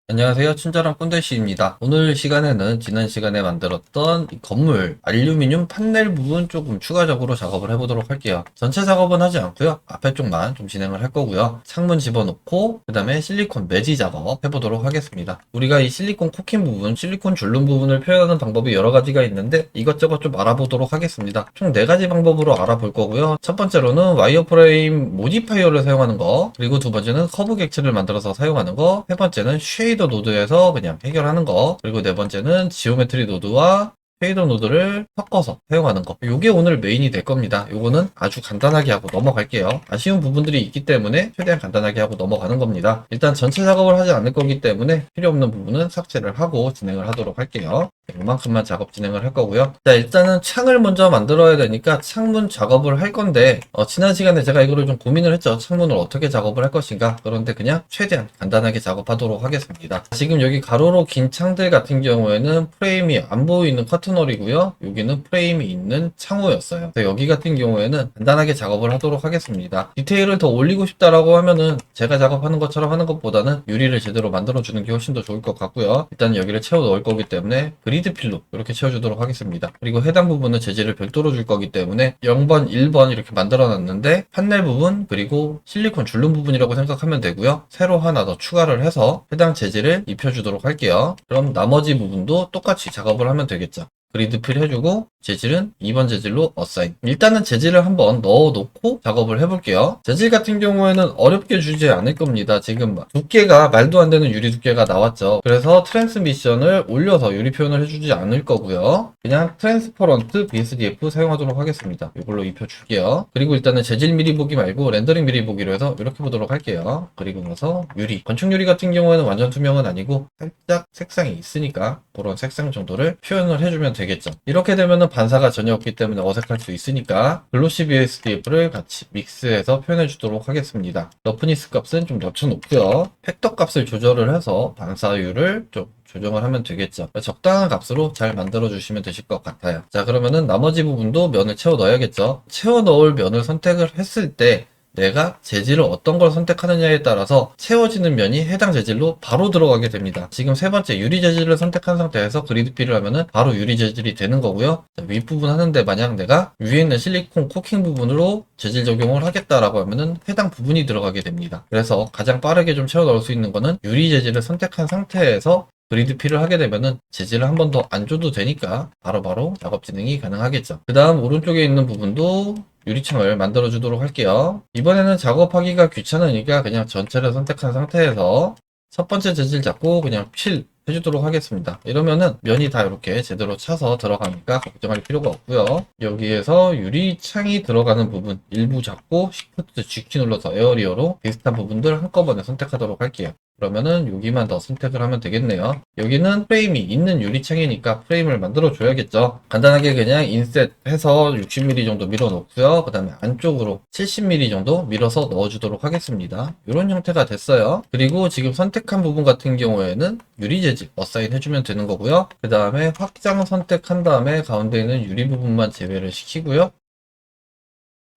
안녕하세요. 친절한 꼰대씨입니다. 오늘 시간에는 지난 시간에 만들었던 이 건물 알루미늄 판넬 부분 조금 추가적으로 작업을 해보도록 할게요. 전체 작업은 하지 않고요. 앞에 쪽만 좀 진행을 할 거고요. 창문 집어넣고 그 다음에 실리콘 매지 작업 해보도록 하겠습니다. 우리가 이 실리콘 코킹 부분, 실리콘 줄눈 부분을 표현하는 방법이 여러 가지가 있는데 이것저것 좀 알아보도록 하겠습니다. 총 4가지 방법으로 알아볼 거고요. 첫 번째로는 와이어프레임 모디파이어를 사용하는 거, 그리고 두 번째는 커브 객체를 만들어서 사용하는 거, 세 번째는 쉐이더 노드에서 그냥 해결하는 거, 그리고 네 번째는 지오메트리 노드와 쉐이더 노드를 섞어서 사용하는 거. 요게 오늘 메인이 될 겁니다. 요거는 아주 간단하게 하고 넘어갈게요. 아쉬운 부분들이 있기 때문에 최대한 간단하게 하고 넘어가는 겁니다. 일단 전체 작업을 하지 않을 거기 때문에 필요 없는 부분은 삭제를 하고 진행을 하도록 할게요. 이만큼만 작업 진행을 할 거고요. 자, 일단은 창을 먼저 만들어야 되니까 창문 작업을 할 건데 지난 시간에 제가 이거를 좀 고민을 했죠. 창문을 어떻게 작업을 할 것인가. 그런데 그냥 최대한 간단하게 작업하도록 하겠습니다. 지금 여기 가로로 긴 창들 같은 경우에는 프레임이 안 보이는 커튼홀이고요. 여기는 프레임이 있는 창호였어요. 그래서 여기 같은 경우에는 간단하게 작업을 하도록 하겠습니다. 디테일을 더 올리고 싶다라고 하면은 제가 작업하는 것처럼 하는 것보다는 유리를 제대로 만들어주는 게 훨씬 더 좋을 것 같고요. 일단 여기를 채워 넣을 거기 때문에 그리드 필로 이렇게 채워주도록 하겠습니다. 그리고 해당 부분은 재질을 별도로 줄 거기 때문에 0번, 1번 이렇게 만들어 놨는데 판넬 부분 그리고 실리콘 줄눈 부분이라고 생각하면 되고요. 새로 하나 더 추가를 해서 해당 재질을 입혀주도록 할게요. 그럼 나머지 부분도 똑같이 작업을 하면 되겠죠. 그리드 필 해주고 재질은 2번 재질로 어사인. 일단은 재질을 한번 넣어놓고 작업을 해볼게요. 재질 같은 경우에는 어렵게 주지 않을 겁니다. 지금 두께가 말도 안 되는 유리 두께가 나왔죠. 그래서 트랜스미션을 올려서 유리 표현을 해주지 않을 거고요. 그냥 트랜스퍼런트 BSDF 사용하도록 하겠습니다. 이걸로 입혀줄게요. 그리고 일단은 재질 미리 보기 말고 렌더링 미리 보기로 해서 이렇게 보도록 할게요. 그리고 나서 유리. 건축 유리 같은 경우에는 완전 투명은 아니고 살짝 색상이 있으니까 그런 색상 정도를 표현을 해주면 되겠죠. 이렇게 되면은 반사가 전혀 없기 때문에 어색할 수 있으니까 글로시 BSDF를 같이 믹스해서 표현해 주도록 하겠습니다. 러프니스 값은 좀 낮춰놓고요. 팩터 값을 조절을 해서 반사율을 좀 조정을 하면 되겠죠. 적당한 값으로 잘 만들어 주시면 되실 것 같아요. 자, 그러면은 나머지 부분도 면을 채워 넣어야겠죠. 채워 넣을 면을 선택을 했을 때 내가 재질을 어떤 걸 선택하느냐에 따라서 채워지는 면이 해당 재질로 바로 들어가게 됩니다. 지금 세 번째 유리 재질을 선택한 상태에서 그리드 필을 하면은 바로 유리 재질이 되는 거고요. 자, 윗부분 하는데 만약 내가 위에 있는 실리콘 코킹 부분으로 재질 적용을 하겠다라고 하면은 해당 부분이 들어가게 됩니다. 그래서 가장 빠르게 좀 채워 넣을 수 있는 거는 유리 재질을 선택한 상태에서 그리드 필을 하게 되면은 재질을 한 번 더 안 줘도 되니까 바로바로 작업 진행이 가능하겠죠. 그 다음 오른쪽에 있는 부분도 유리창을 만들어 주도록 할게요. 이번에는 작업하기가 귀찮으니까 그냥 전체를 선택한 상태에서 첫 번째 재질 잡고 그냥 필 해주도록 하겠습니다. 이러면은 면이 다 이렇게 제대로 차서 들어가니까 걱정할 필요가 없고요. 여기에서 유리창이 들어가는 부분 일부 잡고 Shift G키 눌러서 에어리어로 비슷한 부분들 한꺼번에 선택하도록 할게요. 그러면은 여기만 더 선택을 하면 되겠네요. 여기는 프레임이 있는 유리창이니까 프레임을 만들어 줘야겠죠. 간단하게 그냥 인셋 해서 60mm 정도 밀어 놓고요. 그 다음에 안쪽으로 70mm 정도 밀어서 넣어 주도록 하겠습니다. 이런 형태가 됐어요. 그리고 지금 선택한 부분 같은 경우에는 유리 재질 어사인 해주면 되는 거고요. 그 다음에 확장 선택한 다음에 가운데 있는 유리 부분만 제외를 시키고요.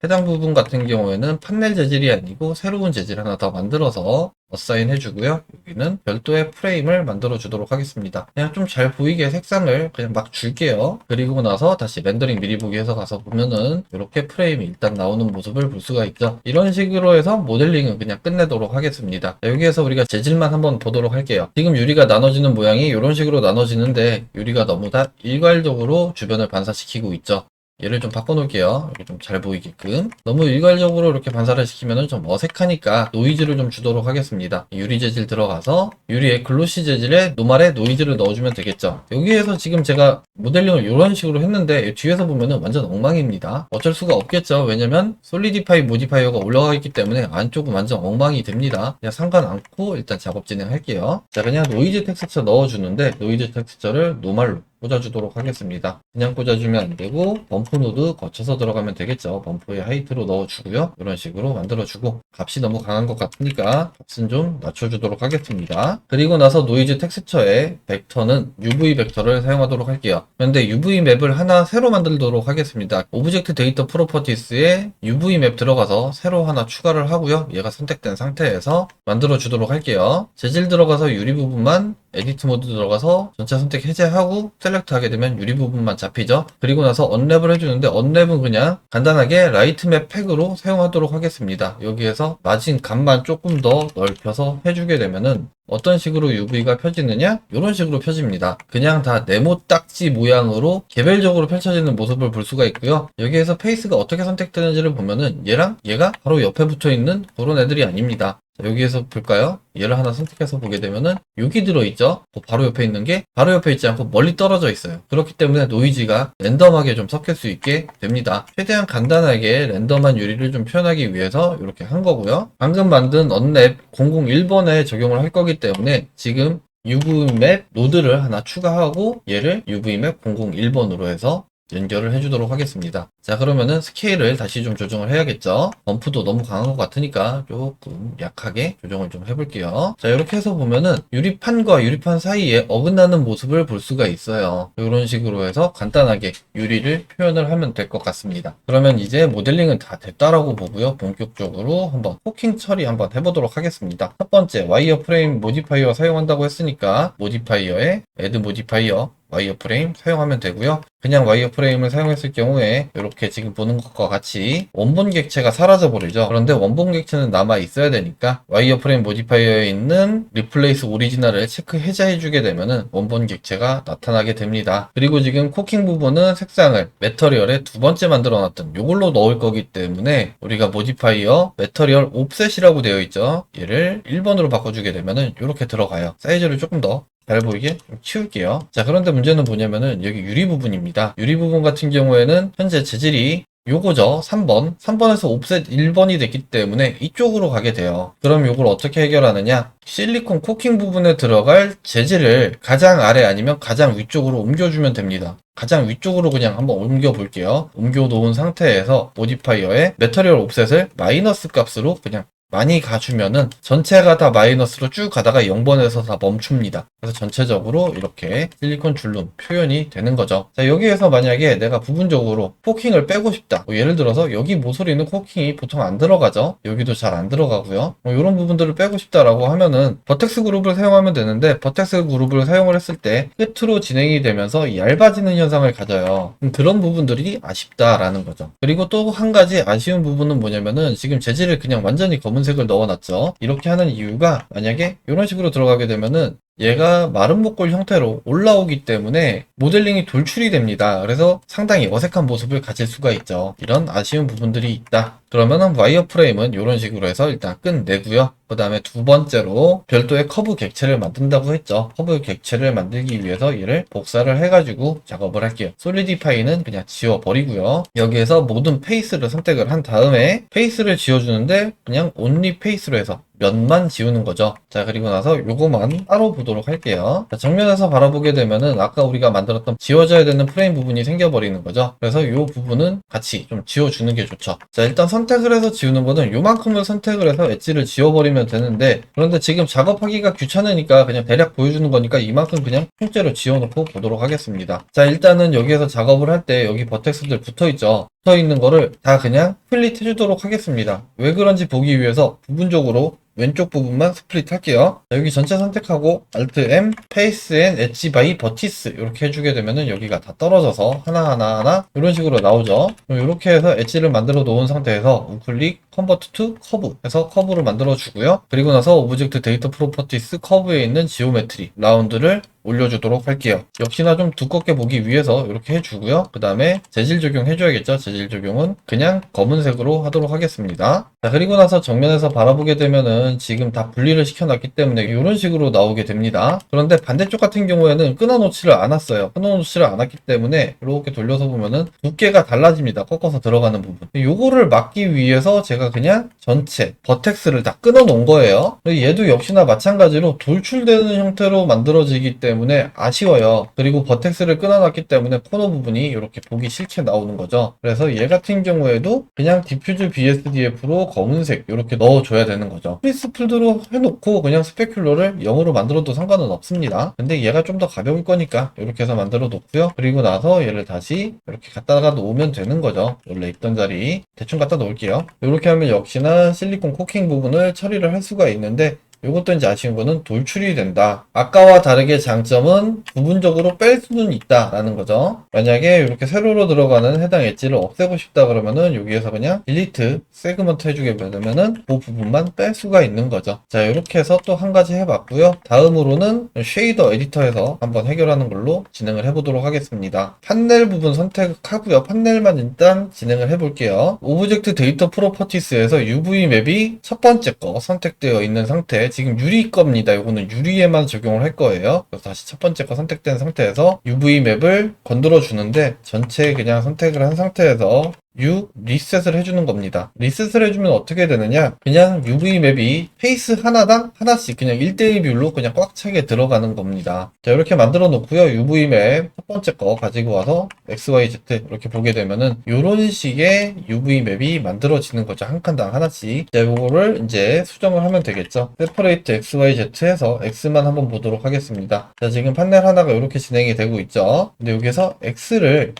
해당 부분 같은 경우에는 판넬 재질이 아니고 새로운 재질 하나 더 만들어서 어사인 해주고요. 여기는 별도의 프레임을 만들어 주도록 하겠습니다. 그냥 좀 잘 보이게 색상을 그냥 막 줄게요. 그리고 나서 다시 렌더링 미리 보기 해서 가서 보면은 이렇게 프레임이 일단 나오는 모습을 볼 수가 있죠. 이런 식으로 해서 모델링은 그냥 끝내도록 하겠습니다. 여기에서 우리가 재질만 한번 보도록 할게요. 지금 유리가 나눠지는 모양이 이런 식으로 나눠지는데 유리가 너무 다 일괄적으로 주변을 반사시키고 있죠. 얘를 좀 바꿔놓을게요. 이렇게 좀 잘 보이게끔. 너무 일괄적으로 이렇게 반사를 시키면 좀 어색하니까 노이즈를 좀 주도록 하겠습니다. 유리 재질 들어가서 유리에 글로시 재질에 노말에 노이즈를 넣어주면 되겠죠. 여기에서 지금 제가 모델링을 이런 식으로 했는데 뒤에서 보면은 완전 엉망입니다. 어쩔 수가 없겠죠. 왜냐면 솔리디파이 모디파이어가 올라가 있기 때문에 안쪽은 완전 엉망이 됩니다. 그냥 상관 않고 일단 작업 진행할게요. 자, 그냥 노이즈 텍스처 넣어주는데 노이즈 텍스처를 노말로 꽂아주도록 하겠습니다. 그냥 꽂아주면 안 되고 범프 노드 거쳐서 들어가면 되겠죠. 범프의 하이트로 넣어주고요. 이런 식으로 만들어주고 값이 너무 강한 것 같으니까 값은 좀 낮춰주도록 하겠습니다. 그리고 나서 노이즈 텍스처의 벡터는 UV 벡터를 사용하도록 할게요. 그런데 UV 맵을 하나 새로 만들도록 하겠습니다. 오브젝트 데이터 프로퍼티스에 UV 맵 들어가서 새로 하나 추가를 하고요. 얘가 선택된 상태에서 만들어 주도록 할게요. 재질 들어가서 유리 부분만 에디트 모드 들어가서 전체 선택 해제하고 셀렉트 하게 되면 유리 부분만 잡히죠. 그리고 나서 언랩을 해주는데 언랩은 그냥 간단하게 라이트 맵 팩으로 사용하도록 하겠습니다. 여기에서 마진 값만 조금 더 넓혀서 해주게 되면은 어떤 식으로 UV가 펴지느냐? 이런 식으로 펴집니다. 그냥 다 네모 딱지 모양으로 개별적으로 펼쳐지는 모습을 볼 수가 있고요. 여기에서 페이스가 어떻게 선택되는지를 보면은 얘랑 얘가 바로 옆에 붙어 있는 그런 애들이 아닙니다. 자, 여기에서 볼까요? 얘를 하나 선택해서 보게 되면은 여기 들어있죠? 바로 옆에 있는 게 바로 옆에 있지 않고 멀리 떨어져 있어요. 그렇기 때문에 노이즈가 랜덤하게 좀 섞일 수 있게 됩니다. 최대한 간단하게 랜덤한 유리를 좀 표현하기 위해서 이렇게 한 거고요. 방금 만든 언랩 001번에 적용을 할 거기 때문에 지금 UV맵 노드를 하나 추가하고 얘를 UV맵 001번으로 해서 연결을 해주도록 하겠습니다. 자, 그러면은 스케일을 다시 좀 조정을 해야겠죠. 범프도 너무 강한 것 같으니까 조금 약하게 조정을 좀 해볼게요. 자, 이렇게 해서 보면은 유리판과 유리판 사이에 어긋나는 모습을 볼 수가 있어요. 이런 식으로 해서 간단하게 유리를 표현을 하면 될 것 같습니다. 그러면 이제 모델링은 다 됐다라고 보고요. 본격적으로 한번 코킹 처리 한번 해보도록 하겠습니다. 첫 번째, 와이어 프레임 모디파이어 사용한다고 했으니까 모디파이어에 애드 모디파이어 와이어 프레임 사용하면 되고요. 그냥 와이어 프레임을 사용했을 경우에 이렇게 지금 보는 것과 같이 원본 객체가 사라져 버리죠. 그런데 원본 객체는 남아 있어야 되니까 와이어 프레임 모디파이어에 있는 리플레이스 오리지널을 체크 해제해 주게 되면은 원본 객체가 나타나게 됩니다. 그리고 지금 코킹 부분은 색상을 메터리얼에 두 번째 만들어 놨던 이걸로 넣을 거기 때문에 우리가 모디파이어 메터리얼 옵셋이라고 되어 있죠. 얘를 1번으로 바꿔주게 되면은 이렇게 들어가요. 사이즈를 조금 더 잘 보이게 좀 치울게요. 자, 그런데 문제는 뭐냐면은 여기 유리 부분입니다. 유리 부분 같은 경우에는 현재 재질이 요거죠. 3번. 3번에서 옵셋 1번이 됐기 때문에 이쪽으로 가게 돼요. 그럼 요걸 어떻게 해결하느냐? 실리콘 코킹 부분에 들어갈 재질을 가장 아래 아니면 가장 위쪽으로 옮겨주면 됩니다. 가장 위쪽으로 그냥 한번 옮겨 볼게요. 옮겨 놓은 상태에서 모디파이어의 메터리얼 옵셋을 마이너스 값으로 그냥 많이 가주면은 전체가 다 마이너스로 쭉 가다가 0번에서 다 멈춥니다. 그래서 전체적으로 이렇게 실리콘 줄룸 표현이 되는 거죠. 자, 여기에서 만약에 내가 부분적으로 코킹을 빼고 싶다. 예를 들어서 여기 모서리는 코킹이 보통 안 들어가죠. 여기도 잘 안 들어가고요. 이런 부분들을 빼고 싶다라고 하면은 버텍스 그룹을 사용하면 되는데 버텍스 그룹을 사용을 했을 때 끝으로 진행이 되면서 얇아지는 현상을 가져요. 그런 부분들이 아쉽다라는 거죠. 그리고 또 한 가지 아쉬운 부분은 뭐냐면은 지금 재질을 그냥 완전히 검은색을 넣어놨죠. 이렇게 하는 이유가 만약에 이런 식으로 들어가게 되면은 얘가 마른 목골 형태로 올라오기 때문에 모델링이 돌출이 됩니다. 그래서 상당히 어색한 모습을 가질 수가 있죠. 이런 아쉬운 부분들이 있다. 그러면은 와이어 프레임은 이런 식으로 해서 일단 끝내고요. 그 다음에 두 번째로 별도의 커브 객체를 만든다고 했죠. 커브 객체를 만들기 위해서 얘를 복사를 해가지고 작업을 할게요. 솔리디파이는 그냥 지워버리고요. 여기에서 모든 페이스를 선택을 한 다음에 페이스를 지워주는데 그냥 온리 페이스로 해서 면만 지우는 거죠. 자, 그리고 나서 요거만 따로 보도록 할게요. 자, 정면에서 바라보게 되면은 아까 우리가 만들었던 지워져야 되는 프레임 부분이 생겨버리는 거죠. 그래서 요 부분은 같이 좀 지워주는 게 좋죠. 자, 일단 선택을 해서 지우는 거는 요만큼을 선택을 해서 엣지를 지워버리면 되는데, 그런데 지금 작업하기가 귀찮으니까 그냥 대략 보여주는 거니까 이만큼 그냥 통째로 지워놓고 보도록 하겠습니다. 자, 일단은 여기에서 작업을 할 때 여기 버텍스들 붙어있죠. 붙어있는 거를 다 그냥 스플릿 해주도록 하겠습니다. 왜 그런지 보기 위해서 부분적으로 왼쪽 부분만 스플릿 할게요. 자, 여기 전체 선택하고 Alt M, Face and Edge by Vertice 이렇게 해주게 되면은 여기가 다 떨어져서 하나하나 이런 식으로 나오죠. 그럼 이렇게 해서 엣지를 만들어 놓은 상태에서 우클릭 Convert to Curve 해서 커브를 만들어 주고요. 그리고 나서 오브젝트 데이터 프로퍼티스 커브에 있는 지오메트리 라운드를 올려주도록 할게요. 역시나 좀 두껍게 보기 위해서 이렇게 해주고요. 그 다음에 재질 적용 해줘야겠죠. 재질 적용은 그냥 검은색으로 하도록 하겠습니다. 자, 그리고 나서 정면에서 바라보게 되면은 경우에는 지금 다 분리를 시켜놨기 때문에 이런 식으로 나오게 됩니다. 그런데 반대쪽 같은 경우에는 끊어놓지를 않았어요. 끊어놓지를 않았기 때문에 이렇게 돌려서 보면은 두께가 달라집니다. 꺾어서 들어가는 부분. 요거를 막기 위해서 제가 그냥 전체 버텍스를 다 끊어놓은 거예요. 얘도 역시나 마찬가지로 돌출되는 형태로 만들어지기 때문에 아쉬워요. 그리고 버텍스를 끊어놨기 때문에 코너 부분이 이렇게 보기 싫게 나오는 거죠. 그래서 얘 같은 경우에도 그냥 디퓨즈 BSDF로 검은색 이렇게 넣어줘야 되는 거죠. 프리스풀드로 해놓고 그냥 스페큘러를 0으로 만들어도 상관은 없습니다. 근데 얘가 좀 더 가벼울 거니까 이렇게 해서 만들어 놓고요. 그리고 나서 얘를 다시 이렇게 갖다가 놓으면 되는 거죠. 원래 있던 자리 대충 갖다 놓을게요. 이렇게 하면 역시나 실리콘 코킹 부분을 처리를 할 수가 있는데, 이것도 이제 아쉬운 거는 돌출이 된다. 아까와 다르게 장점은 부분적으로 뺄 수는 있다라는 거죠. 만약에 이렇게 세로로 들어가는 해당 엣지를 없애고 싶다 그러면은 여기에서 그냥 딜리트 세그먼트 해주게 되면은 그 부분만 뺄 수가 있는 거죠. 자, 이렇게 해서 또 한 가지 해봤고요. 다음으로는 쉐이더 에디터에서 한번 해결하는 걸로 진행을 해보도록 하겠습니다. 판넬 부분 선택하고요. 판넬만 일단 진행을 해볼게요. 오브젝트 데이터 프로퍼티스에서 UV 맵이 첫 번째 거 선택되어 있는 상태, 지금 유리 겁니다. 이거는 유리에만 적용을 할 거예요. 그래서 다시 첫 번째 거 선택된 상태에서 UV 맵을 건드려 주는데, 전체 그냥 선택을 한 상태에서 리셋을 해주는 겁니다. 리셋을 해주면 어떻게 되느냐, 그냥 UV 맵이 페이스 하나당 하나씩 그냥 1대1 비율로 그냥 꽉 차게 들어가는 겁니다. 자, 이렇게 만들어 놓고요. UV 맵 첫 번째 거 가지고 와서 XYZ 이렇게 보게 되면은 이런 식의 UV 맵이 만들어지는 거죠. 한 칸당 하나씩. 자, 이거를 이제 수정을 하면 되겠죠. 세퍼레이트 XYZ에서 X만 한번 보도록 하겠습니다. 자, 지금 판넬 하나가 이렇게 진행이 되고 있죠. 근데 여기서 X를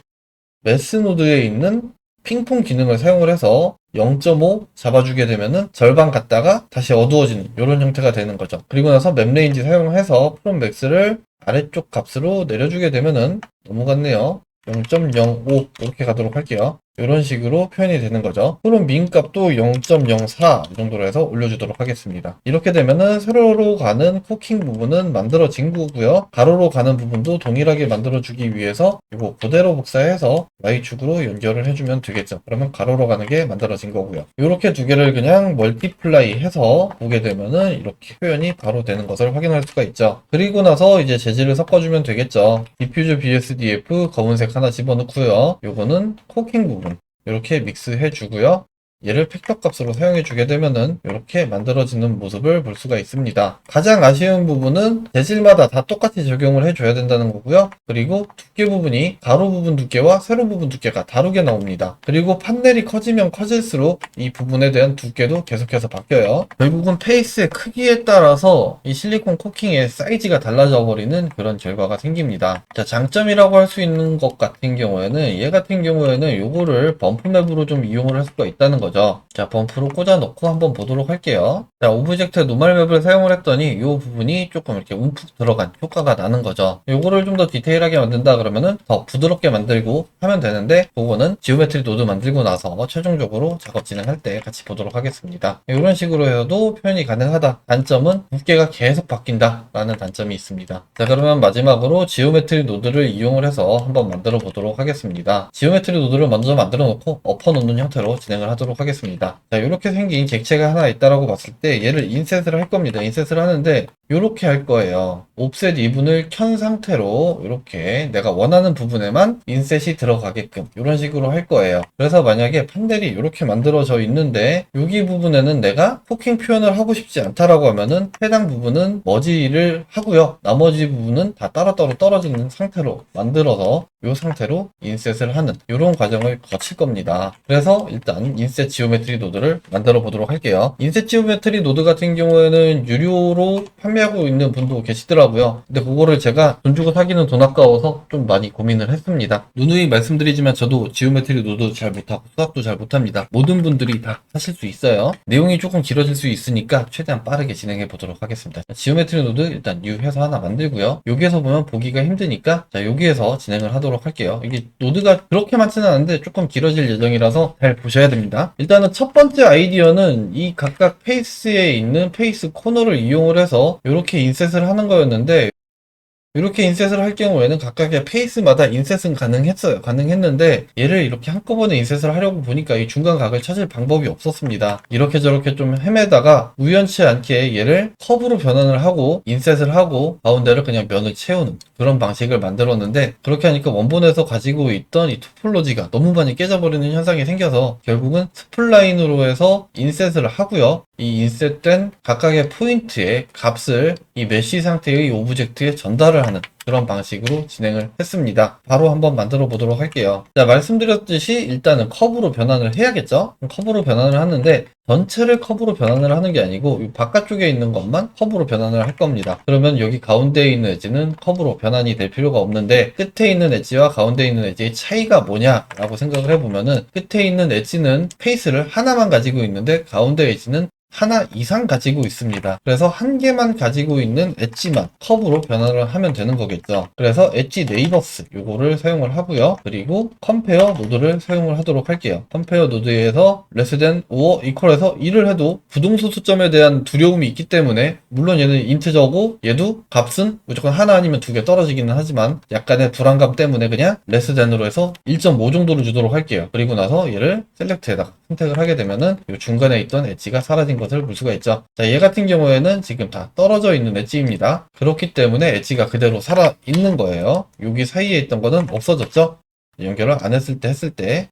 매스 노드에 있는 핑퐁 기능을 사용을 해서 0.5 잡아주게 되면은 절반 갔다가 다시 어두워지는 이런 형태가 되는 거죠. 그리고 나서 맵 레인지 사용해서 프롬 맥스를 아래쪽 값으로 내려주게 되면은 넘어갔네요. 0.05 이렇게 가도록 할게요. 이런 식으로 표현이 되는 거죠. 그럼 민 값도 0.04 이 정도로 해서 올려주도록 하겠습니다. 이렇게 되면은 세로로 가는 코킹 부분은 만들어진 거고요. 가로로 가는 부분도 동일하게 만들어주기 위해서 이거 그대로 복사해서 Y축으로 연결을 해주면 되겠죠. 그러면 가로로 가는 게 만들어진 거고요. 이렇게 두 개를 그냥 멀티플라이 해서 보게 되면은 이렇게 표현이 바로 되는 것을 확인할 수가 있죠. 그리고 나서 이제 재질을 섞어주면 되겠죠. 디퓨즈 BSDF 검은색 하나 집어넣고요. 요거는 코킹 부분 이렇게 믹스해 주고요. 얘를 팩터 값으로 사용해 주게 되면은 이렇게 만들어지는 모습을 볼 수가 있습니다. 가장 아쉬운 부분은 재질마다 다 똑같이 적용을 해줘야 된다는 거고요. 그리고 두께 부분이 가로 부분 두께와 세로 부분 두께가 다르게 나옵니다. 그리고 판넬이 커지면 커질수록 이 부분에 대한 두께도 계속해서 바뀌어요. 결국은 페이스의 크기에 따라서 이 실리콘 코킹의 사이즈가 달라져 버리는 그런 결과가 생깁니다. 자, 장점이라고 할 수 있는 것 같은 경우에는, 얘 같은 경우에는 요거를 범프 맵으로 좀 이용을 할 수가 있다는 거죠. 자, 범프로 꽂아 넣고 한번 보도록 할게요. 자, 오브젝트 노멀 맵을 사용을 했더니 이 부분이 조금 이렇게 움푹 들어간 효과가 나는 거죠. 요거를 좀 더 디테일하게 만든다 그러면은 더 부드럽게 만들고 하면 되는데, 그거는 지오메트리 노드 만들고 나서 최종적으로 작업 진행할 때 같이 보도록 하겠습니다. 이런 식으로 해도 표현이 가능하다. 단점은 두께가 계속 바뀐다 라는 단점이 있습니다. 자, 그러면 마지막으로 지오메트리 노드를 이용을 해서 한번 만들어 보도록 하겠습니다. 지오메트리 노드를 먼저 만들어 놓고 엎어 놓는 형태로 진행을 하도록 하겠습니다. 자, 이렇게 생긴 객체가 하나 있다라고 봤을 때 얘를 인셋을 할 겁니다. 인셋을 하는데 이렇게 할 거예요. 옵셋 2분을 켠 상태로 이렇게 내가 원하는 부분에만 인셋이 들어가게끔 이런 식으로 할 거예요. 그래서 만약에 판넬이 이렇게 만들어져 있는데 여기 부분에는 내가 포킹 표현을 하고 싶지 않다라고 하면은 해당 부분은 머지를 하고요. 나머지 부분은 다 따로따로 떨어지는 상태로 만들어서 이 상태로 인셋을 하는 이런 과정을 거칠 겁니다. 그래서 일단 인셋 지오메트리 노드를 만들어 보도록 할게요. 인셋 지오메트리 노드 같은 경우에는 유료로 판매하고 있는 분도 계시더라고요. 근데 그거를 제가 돈 주고 사기는 돈 아까워서 좀 많이 고민을 했습니다. 누누이 말씀드리지만 저도 지오메트리 노드 잘 못하고 수학도 잘 못합니다. 모든 분들이 다 사실 수 있어요. 내용이 조금 길어질 수 있으니까 최대한 빠르게 진행해 보도록 하겠습니다. 지오메트리 노드 일단 뉴 해서 하나 만들고요. 여기에서 보면 보기가 힘드니까 자, 여기에서 진행을 하도록 할게요. 이게 노드가 그렇게 많지는 않은데 조금 길어질 예정이라서 잘 보셔야 됩니다. 일단은 첫 번째 아이디어는 이 각각 페이스에 있는 페이스 코너를 이용을 해서 이렇게 인셋을 하는 거였는데, 이렇게 인셋을 할 경우에는 각각의 페이스마다 인셋은 가능했는데 얘를 이렇게 한꺼번에 인셋을 하려고 보니까 이 중간 각을 찾을 방법이 없었습니다. 이렇게 저렇게 좀 헤매다가 우연치 않게 얘를 커브로 변환을 하고 인셋을 하고 가운데를 그냥 면을 채우는 그런 방식을 만들었는데, 그렇게 하니까 원본에서 가지고 있던 이 토폴로지가 너무 많이 깨져버리는 현상이 생겨서 결국은 스플라인으로 해서 인셋을 하고요. 이 인셋된 각각의 포인트의 값을 이 메쉬 상태의 오브젝트에 전달을 하는 그런 방식으로 진행을 했습니다. 바로 한번 만들어 보도록 할게요. 자, 말씀드렸듯이 일단은 커브로 변환을 해야겠죠? 커브로 변환을 하는데 전체를 커브로 변환을 하는 게 아니고 이 바깥쪽에 있는 것만 커브로 변환을 할 겁니다. 그러면 여기 가운데에 있는 엣지는 커브로 변환이 될 필요가 없는데, 끝에 있는 엣지와 가운데에 있는 엣지의 차이가 뭐냐라고 생각을 해보면은, 끝에 있는 엣지는 페이스를 하나만 가지고 있는데 가운데 엣지는 하나 이상 가지고 있습니다. 그래서 한 개만 가지고 있는 엣지만 커브로 변환을 하면 되는 거겠죠. 그래서 엣지 네이버스 요거를 사용을 하고요. 그리고 컴페어 노드를 사용을 하도록 할게요. 컴페어 노드에서 less than or equal해서 1을 해도 부동수 수점에 대한 두려움이 있기 때문에, 물론 얘는 인트저고 얘도 값은 무조건 하나 아니면 두 개 떨어지기는 하지만 약간의 불안감 때문에 그냥 less than으로 해서 1.5 정도를 주도록 할게요. 그리고 나서 얘를 셀렉트에다가 선택을 하게 되면은 이 중간에 있던 엣지가 사라진 것을 볼 수가 있죠. 자, 얘 같은 경우에는 지금 다 떨어져 있는 엣지입니다. 그렇기 때문에 엣지가 그대로 살아 있는 거예요. 여기 사이에 있던 거는 없어졌죠. 연결을 안 했을 때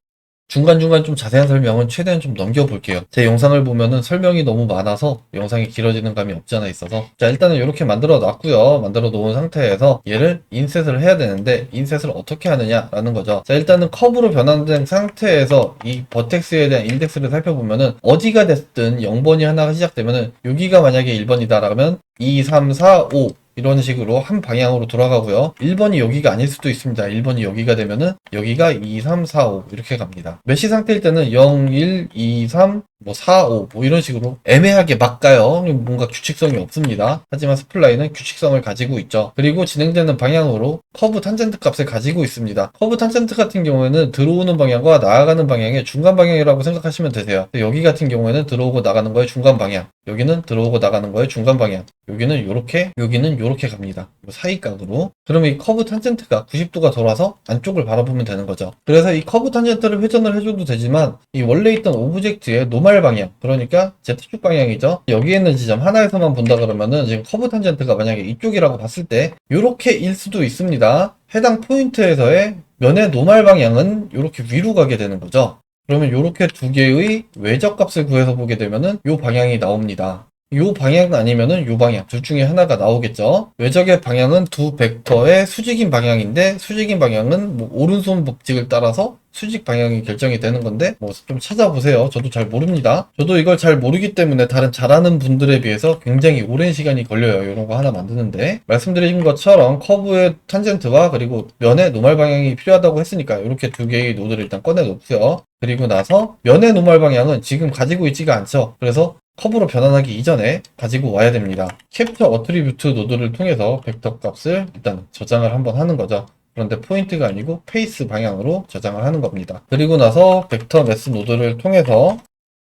중간중간 좀 자세한 설명은 최대한 좀 넘겨볼게요. 제 영상을 보면은 설명이 너무 많아서 영상이 길어지는 감이 없지 않아 있어서, 자, 일단은 이렇게 만들어 놨고요. 만들어 놓은 상태에서 얘를 인셋을 해야 되는데 인셋을 어떻게 하느냐라는 거죠. 자, 일단은 커브로 변환된 상태에서 이 버텍스에 대한 인덱스를 살펴보면은 어디가 됐든 0번이 하나가 시작되면은 여기가 만약에 1번이다 라면 2, 3, 4, 5 이런 식으로 한 방향으로 돌아가고요. 1번이 여기가 아닐 수도 있습니다. 1번이 여기가 되면은 여기가 2, 3, 4, 5 이렇게 갑니다. 메시 상태일 때는 0, 1, 2, 3, 4, 5 이런 식으로 애매하게 막 가요. 뭔가 규칙성이 없습니다. 하지만 스플라인은 규칙성을 가지고 있죠. 그리고 진행되는 방향으로 커브 탄젠트 값을 가지고 있습니다. 커브 탄젠트 같은 경우에는 들어오는 방향과 나아가는 방향의 중간 방향이라고 생각하시면 되세요. 여기 같은 경우에는 들어오고 나가는 거의 중간 방향, 여기는 들어오고 나가는 거의 중간 방향, 여기는 요렇게, 여기는 요렇게 갑니다. 사이각으로. 그러면 이 커브 탄젠트가 90도가 돌아서 안쪽을 바라보면 되는 거죠. 그래서 이 커브 탄젠트를 회전을 해줘도 되지만 이 원래 있던 오브젝트의 노말 방향, 그러니까 Z축 방향이죠. 여기에 있는 지점 하나에서만 본다 그러면은 지금 커브 탄젠트가 만약에 이쪽이라고 봤을 때 요렇게일 수도 있습니다. 해당 포인트에서의 면의 노말 방향은 요렇게 위로 가게 되는 거죠. 그러면 요렇게 두 개의 외적 값을 구해서 보게 되면은 요 방향이 나옵니다. 요 방향 아니면은 요 방향 둘 중에 하나가 나오겠죠. 외적의 방향은 두 벡터의 수직인 방향인데, 수직인 방향은 뭐 오른손 법칙을 따라서 수직 방향이 결정이 되는 건데 뭐 좀 찾아보세요. 저도 잘 모릅니다. 저도 이걸 잘 모르기 때문에 다른 잘하는 분들에 비해서 굉장히 오랜 시간이 걸려요. 이런 거 하나 만드는데, 말씀드린 것처럼 커브의 탄젠트와 그리고 면의 노말 방향이 필요하다고 했으니까 이렇게 두 개의 노드를 일단 꺼내 놓고요. 그리고 나서 면의 노말 방향은 지금 가지고 있지가 않죠. 그래서 커브로 변환하기 이전에 가지고 와야 됩니다. 캡처 어트리뷰트 노드를 통해서 벡터 값을 일단 저장을 한번 하는 거죠. 그런데 포인트가 아니고 페이스 방향으로 저장을 하는 겁니다. 그리고 나서 벡터 매스 노드를 통해서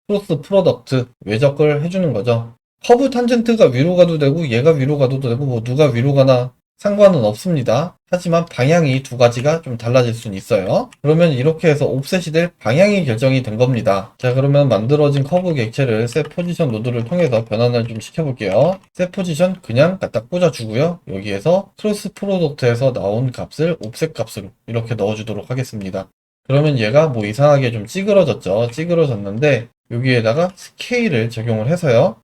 크로스 프로덕트 외적을 해주는 거죠. 커브 탄젠트가 위로 가도 되고 얘가 위로 가도 되고 뭐 누가 위로 가나 상관은 없습니다. 하지만 방향이 두 가지가 좀 달라질 수는 있어요. 그러면 이렇게 해서 옵셋이 될 방향이 결정이 된 겁니다. 자, 그러면 만들어진 커브 객체를 셋 포지션 노드를 통해서 변환을 좀 시켜볼게요. 셋 포지션 그냥 갖다 꽂아주고요. 여기에서 크로스 프로덕트에서 나온 값을 옵셋 값으로 이렇게 넣어주도록 하겠습니다. 그러면 얘가 뭐 이상하게 좀 찌그러졌죠. 찌그러졌는데 여기에다가 스케일을 적용을 해서요.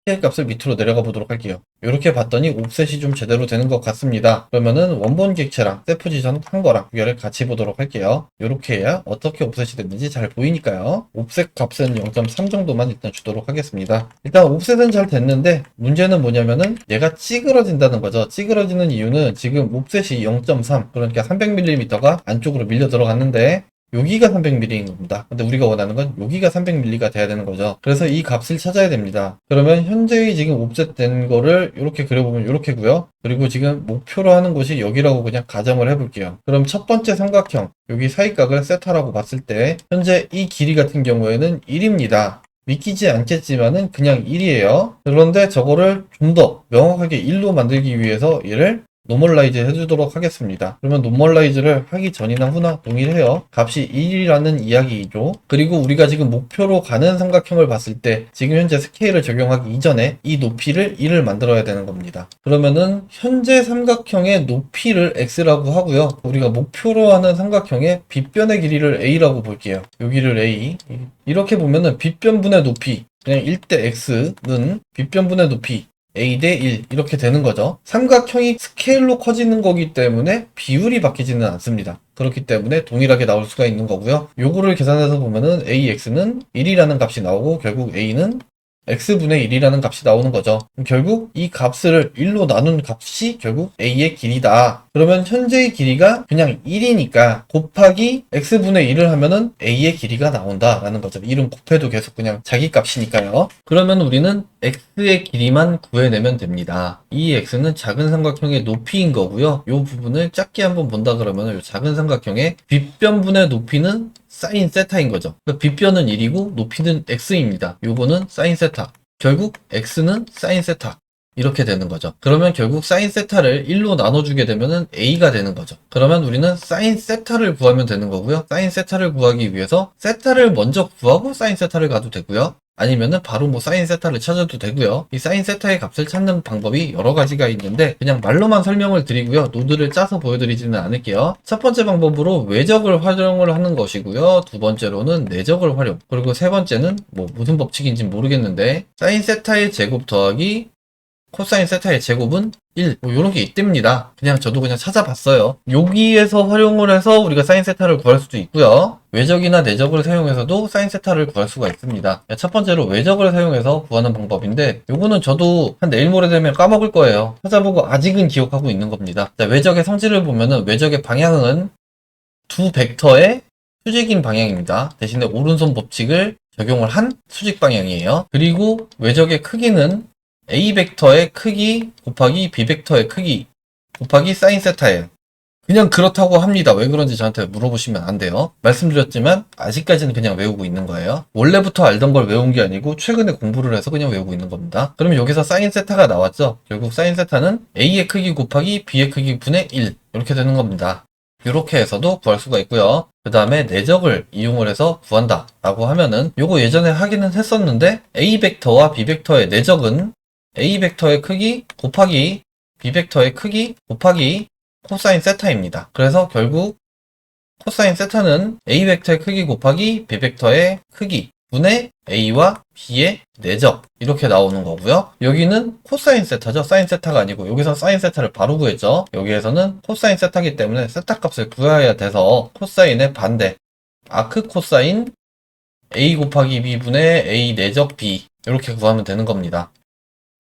스케일 값을 밑으로 내려가 보도록 할게요. 이렇게 봤더니 옵셋이 좀 제대로 되는 것 같습니다. 그러면은 원본 객체랑 셋 포지션 한 거랑 비교를 같이 보도록 할게요. 이렇게 해야 어떻게 옵셋이 됐는지 잘 보이니까요. 옵셋 값은 0.3 정도만 일단 주도록 하겠습니다. 일단 옵셋은 잘 됐는데 문제는 뭐냐면은 얘가 찌그러진다는 거죠. 찌그러지는 이유는 지금 옵셋이 0.3, 그러니까 300mm가 안쪽으로 밀려 들어갔는데 여기가 300mm인 겁니다. 근데 우리가 원하는 건 여기가 300mm가 돼야 되는 거죠. 그래서 이 값을 찾아야 됩니다. 그러면 현재의 지금 옵셋된 거를 이렇게 그려보면 이렇게고요. 그리고 지금 목표로 하는 곳이 여기라고 그냥 가정을 해볼게요. 그럼 첫 번째 삼각형, 여기 사이각을 세타라고 봤을 때 현재 이 길이 같은 경우에는 1입니다. 믿기지 않겠지만은 그냥 1이에요. 그런데 저거를 좀 더 명확하게 1로 만들기 위해서 얘를 노멀라이즈 해주도록 하겠습니다. 그러면 노멀라이즈를 하기 전이나 후나 동일해요. 값이 1이라는 이야기이죠. 그리고 우리가 지금 목표로 가는 삼각형을 봤을 때 지금 현재 스케일을 적용하기 이전에 이 높이를 1을 만들어야 되는 겁니다. 그러면은 현재 삼각형의 높이를 x라고 하고요. 우리가 목표로 하는 삼각형의 빗변의 길이를 a라고 볼게요. 여기를 a. 이렇게 보면은 빗변분의 높이 그냥 1대 x는 빗변분의 높이 a 대 1 이렇게 되는 거죠. 삼각형이 스케일로 커지는 거기 때문에 비율이 바뀌지는 않습니다. 그렇기 때문에 동일하게 나올 수가 있는 거고요. 요거를 계산해서 보면은 ax는 1이라는 값이 나오고 결국 a는 x분의 1이라는 값이 나오는 거죠. 결국 이 값을 1로 나눈 값이 결국 a의 길이다. 그러면 현재의 길이가 그냥 1이니까 곱하기 x분의 1을 하면은 a의 길이가 나온다라는 거죠. 1은 곱해도 계속 그냥 자기 값이니까요. 그러면 우리는 x의 길이만 구해내면 됩니다. 이 x는 작은 삼각형의 높이인 거고요. 이 부분을 작게 한번 본다 그러면 이 작은 삼각형의 빗변분의 높이는 사인 세타인 거죠. 그러니까 빗변은 1이고 높이는 x입니다. 요거는 사인 세타. 결국 x는 사인 세타. 이렇게 되는 거죠. 그러면 결국 사인 세타를 1로 나눠주게 되면은 a가 되는 거죠. 그러면 우리는 사인 세타를 구하면 되는 거고요. 사인 세타를 구하기 위해서 세타를 먼저 구하고 사인 세타를 가도 되고요. 아니면은 바로 뭐 사인 세타를 찾아도 되고요. 이 사인 세타의 값을 찾는 방법이 여러 가지가 있는데 그냥 말로만 설명을 드리고요. 노드를 짜서 보여드리지는 않을게요. 첫 번째 방법으로 외적을 활용을 하는 것이고요. 두 번째로는 내적을 활용. 그리고 세 번째는 뭐 무슨 법칙인지 모르겠는데 사인 세타의 제곱 더하기 코사인 세타의 제곱은 1. 뭐 이런 게 있답니다. 그냥 저도 그냥 찾아봤어요. 여기에서 활용을 해서 우리가 사인 세타를 구할 수도 있고요. 외적이나 내적을 사용해서도 사인 세타를 구할 수가 있습니다. 첫 번째로 외적을 사용해서 구하는 방법인데 요거는 저도 한 내일 모레 되면 까먹을 거예요. 찾아보고 아직은 기억하고 있는 겁니다. 자, 외적의 성질을 보면은 외적의 방향은 두 벡터의 수직인 방향입니다. 대신에 오른손 법칙을 적용을 한 수직 방향이에요. 그리고 외적의 크기는 A 벡터의 크기 곱하기 B 벡터의 크기 곱하기 사인 세타예요. 그냥 그렇다고 합니다. 왜 그런지 저한테 물어보시면 안 돼요. 말씀드렸지만 아직까지는 그냥 외우고 있는 거예요. 원래부터 알던 걸 외운 게 아니고 최근에 공부를 해서 그냥 외우고 있는 겁니다. 그러면 여기서 사인 세타가 나왔죠. 결국 사인 세타는 A의 크기 곱하기 B의 크기 분의 1 이렇게 되는 겁니다. 이렇게 해서도 구할 수가 있고요. 그 다음에 내적을 이용을 해서 구한다 라고 하면은 요거 예전에 하기는 했었는데 A 벡터와 B 벡터의 내적은 A 벡터의 크기 곱하기 B 벡터의 크기 곱하기 코사인 세타입니다. 그래서 결국 코사인 세타는 A 벡터의 크기 곱하기 B 벡터의 크기 분의 A와 B의 내적 이렇게 나오는 거고요. 여기는 코사인 세타죠. 사인 세타가 아니고 여기서 사인 세타를 바로 구했죠. 여기에서는 코사인 세타이기 때문에 세타 값을 구해야 돼서 코사인의 반대 아크 코사인 A 곱하기 B 분의 A 내적 B 이렇게 구하면 되는 겁니다.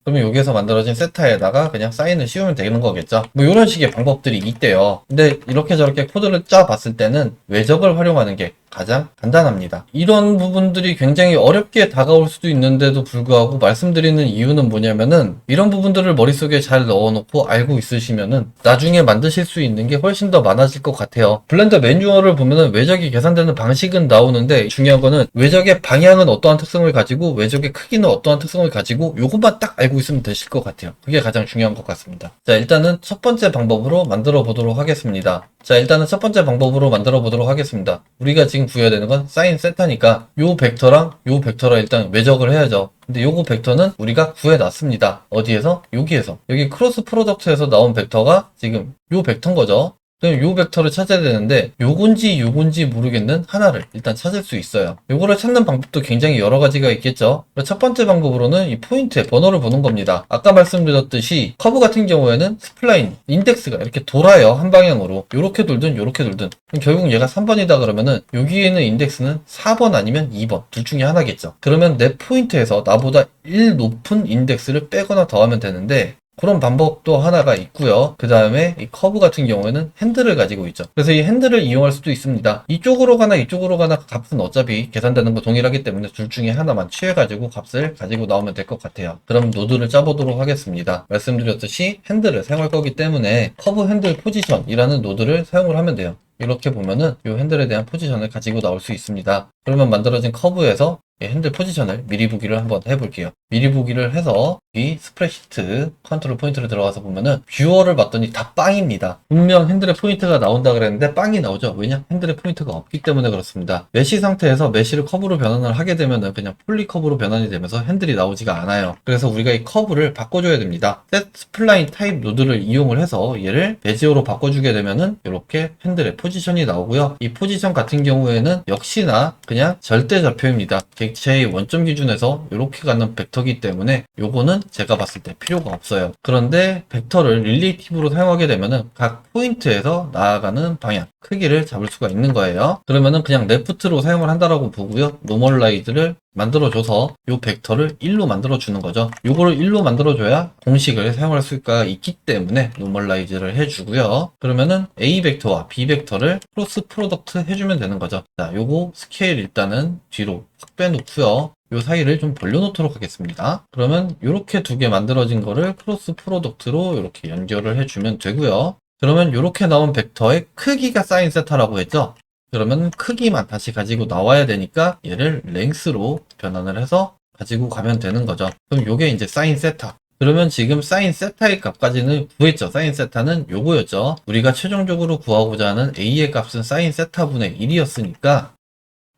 그러면 여기에서 만들어진 세타에다가 그냥 사인을 씌우면 되는 거겠죠. 뭐 이런 식의 방법들이 있대요. 근데 이렇게 저렇게 코드를 짜 봤을 때는 외적을 활용하는 게 가장 간단합니다. 이런 부분들이 굉장히 어렵게 다가올 수도 있는데도 불구하고 말씀드리는 이유는 뭐냐면은 이런 부분들을 머릿속에 잘 넣어놓고 알고 있으시면은 나중에 만드실 수 있는 게 훨씬 더 많아질 것 같아요. 블렌더 매뉴얼을 보면은 외적이 계산되는 방식은 나오는데 중요한 거는 외적의 방향은 어떠한 특성을 가지고 외적의 크기는 어떠한 특성을 가지고 요것만 딱 알고 있으면 되실 것 같아요. 그게 가장 중요한 것 같습니다. 자, 일단은 첫 번째 방법으로 만들어 보도록 하겠습니다. 자, 일단은 첫 번째 방법으로 만들어 보도록 하겠습니다. 우리가 지금 구해야 되는 건 사인 세타니까 요 벡터랑 요 벡터랑 일단 외적을 해야죠. 근데 요거 벡터는 우리가 구해놨습니다. 어디에서? 여기에서. 여기 크로스 프로덕트에서 나온 벡터가 지금 요 벡터인 거죠. 그럼 요 벡터를 찾아야 되는데 요건지 모르겠는 하나를 일단 찾을 수 있어요. 요거를 찾는 방법도 굉장히 여러 가지가 있겠죠. 첫 번째 방법으로는 이 포인트의 번호를 보는 겁니다. 아까 말씀드렸듯이 커브 같은 경우에는 스플라인, 인덱스가 이렇게 돌아요. 한 방향으로. 요렇게 돌든 요렇게 돌든. 그럼 결국 얘가 3번이다 그러면은 여기에 있는 인덱스는 4번 아니면 2번 둘 중에 하나겠죠. 그러면 내 포인트에서 나보다 1 높은 인덱스를 빼거나 더하면 되는데 그런 방법도 하나가 있고요. 그 다음에 이 커브 같은 경우에는 핸들을 가지고 있죠. 그래서 이 핸들을 이용할 수도 있습니다. 이쪽으로 가나 이쪽으로 가나 값은 어차피 계산되는 거 동일하기 때문에 둘 중에 하나만 취해가지고 값을 가지고 나오면 될 것 같아요. 그럼 노드를 짜보도록 하겠습니다. 말씀드렸듯이 핸들을 사용할 거기 때문에 커브 핸들 포지션이라는 노드를 사용을 하면 돼요. 이렇게 보면은 이 핸들에 대한 포지션을 가지고 나올 수 있습니다. 그러면 만들어진 커브에서 핸들 포지션을 미리 보기를 한번 해볼게요. 미리 보기를 해서 이 스프레시트 컨트롤 포인트를 들어가서 보면은 뷰어를 봤더니 다 빵입니다. 분명 핸들에 포인트가 나온다 그랬는데 빵이 나오죠. 왜냐? 핸들에 포인트가 없기 때문에 그렇습니다. 메쉬 상태에서 메쉬를 커브로 변환을 하게 되면은 그냥 폴리 커브로 변환이 되면서 핸들이 나오지가 않아요. 그래서 우리가 이 커브를 바꿔줘야 됩니다. 셋 스플라인 타입 노드를 이용을 해서 얘를 베지어로 바꿔주게 되면은 이렇게 핸들의 포지션이 나오고요. 이 포지션 같은 경우에는 역시나 그냥 절대 좌표입니다. 객체의 원점 기준에서 이렇게 가는 벡터이기 때문에 요거는 제가 봤을 때 필요가 없어요. 그런데 벡터를 릴레이티브로 사용하게 되면은 각 포인트에서 나아가는 방향, 크기를 잡을 수가 있는 거예요. 그러면은 그냥 레프트로 사용을 한다라고 보고요. 노멀라이즈를 만들어줘서 요 벡터를 1로 만들어주는 거죠. 요거를 1로 만들어줘야 공식을 사용할 수가 있기 때문에 노멀라이즈를 해주고요. 그러면은 A 벡터와 B 벡터를 크로스 프로덕트 해주면 되는 거죠. 자, 요거 스케일 일단은 뒤로 확 빼놓고요. 요 사이를 좀 벌려놓도록 하겠습니다. 그러면 이렇게 두 개 만들어진 거를 크로스 프로덕트로 이렇게 연결을 해주면 되고요. 그러면 이렇게 나온 벡터의 크기가 사인 세타라고 했죠. 그러면 크기만 다시 가지고 나와야 되니까 얘를 랭스로 변환을 해서 가지고 가면 되는 거죠. 그럼 요게 이제 사인 세타. 그러면 지금 사인 세타의 값까지는 구했죠. 사인 세타는 요거였죠. 우리가 최종적으로 구하고자 하는 A의 값은 사인 세타분의 1이었으니까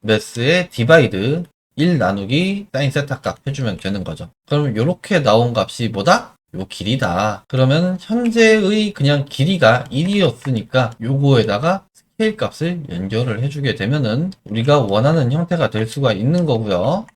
매스의 디바이드 1 나누기 사인 세타 값 해주면 되는 거죠. 그럼 요렇게 나온 값이 뭐다? 요 길이다. 그러면 현재의 그냥 길이가 1이었으니까 요거에다가 스케일 값을 연결을 해주게 되면은 우리가 원하는 형태가 될 수가 있는 거고요.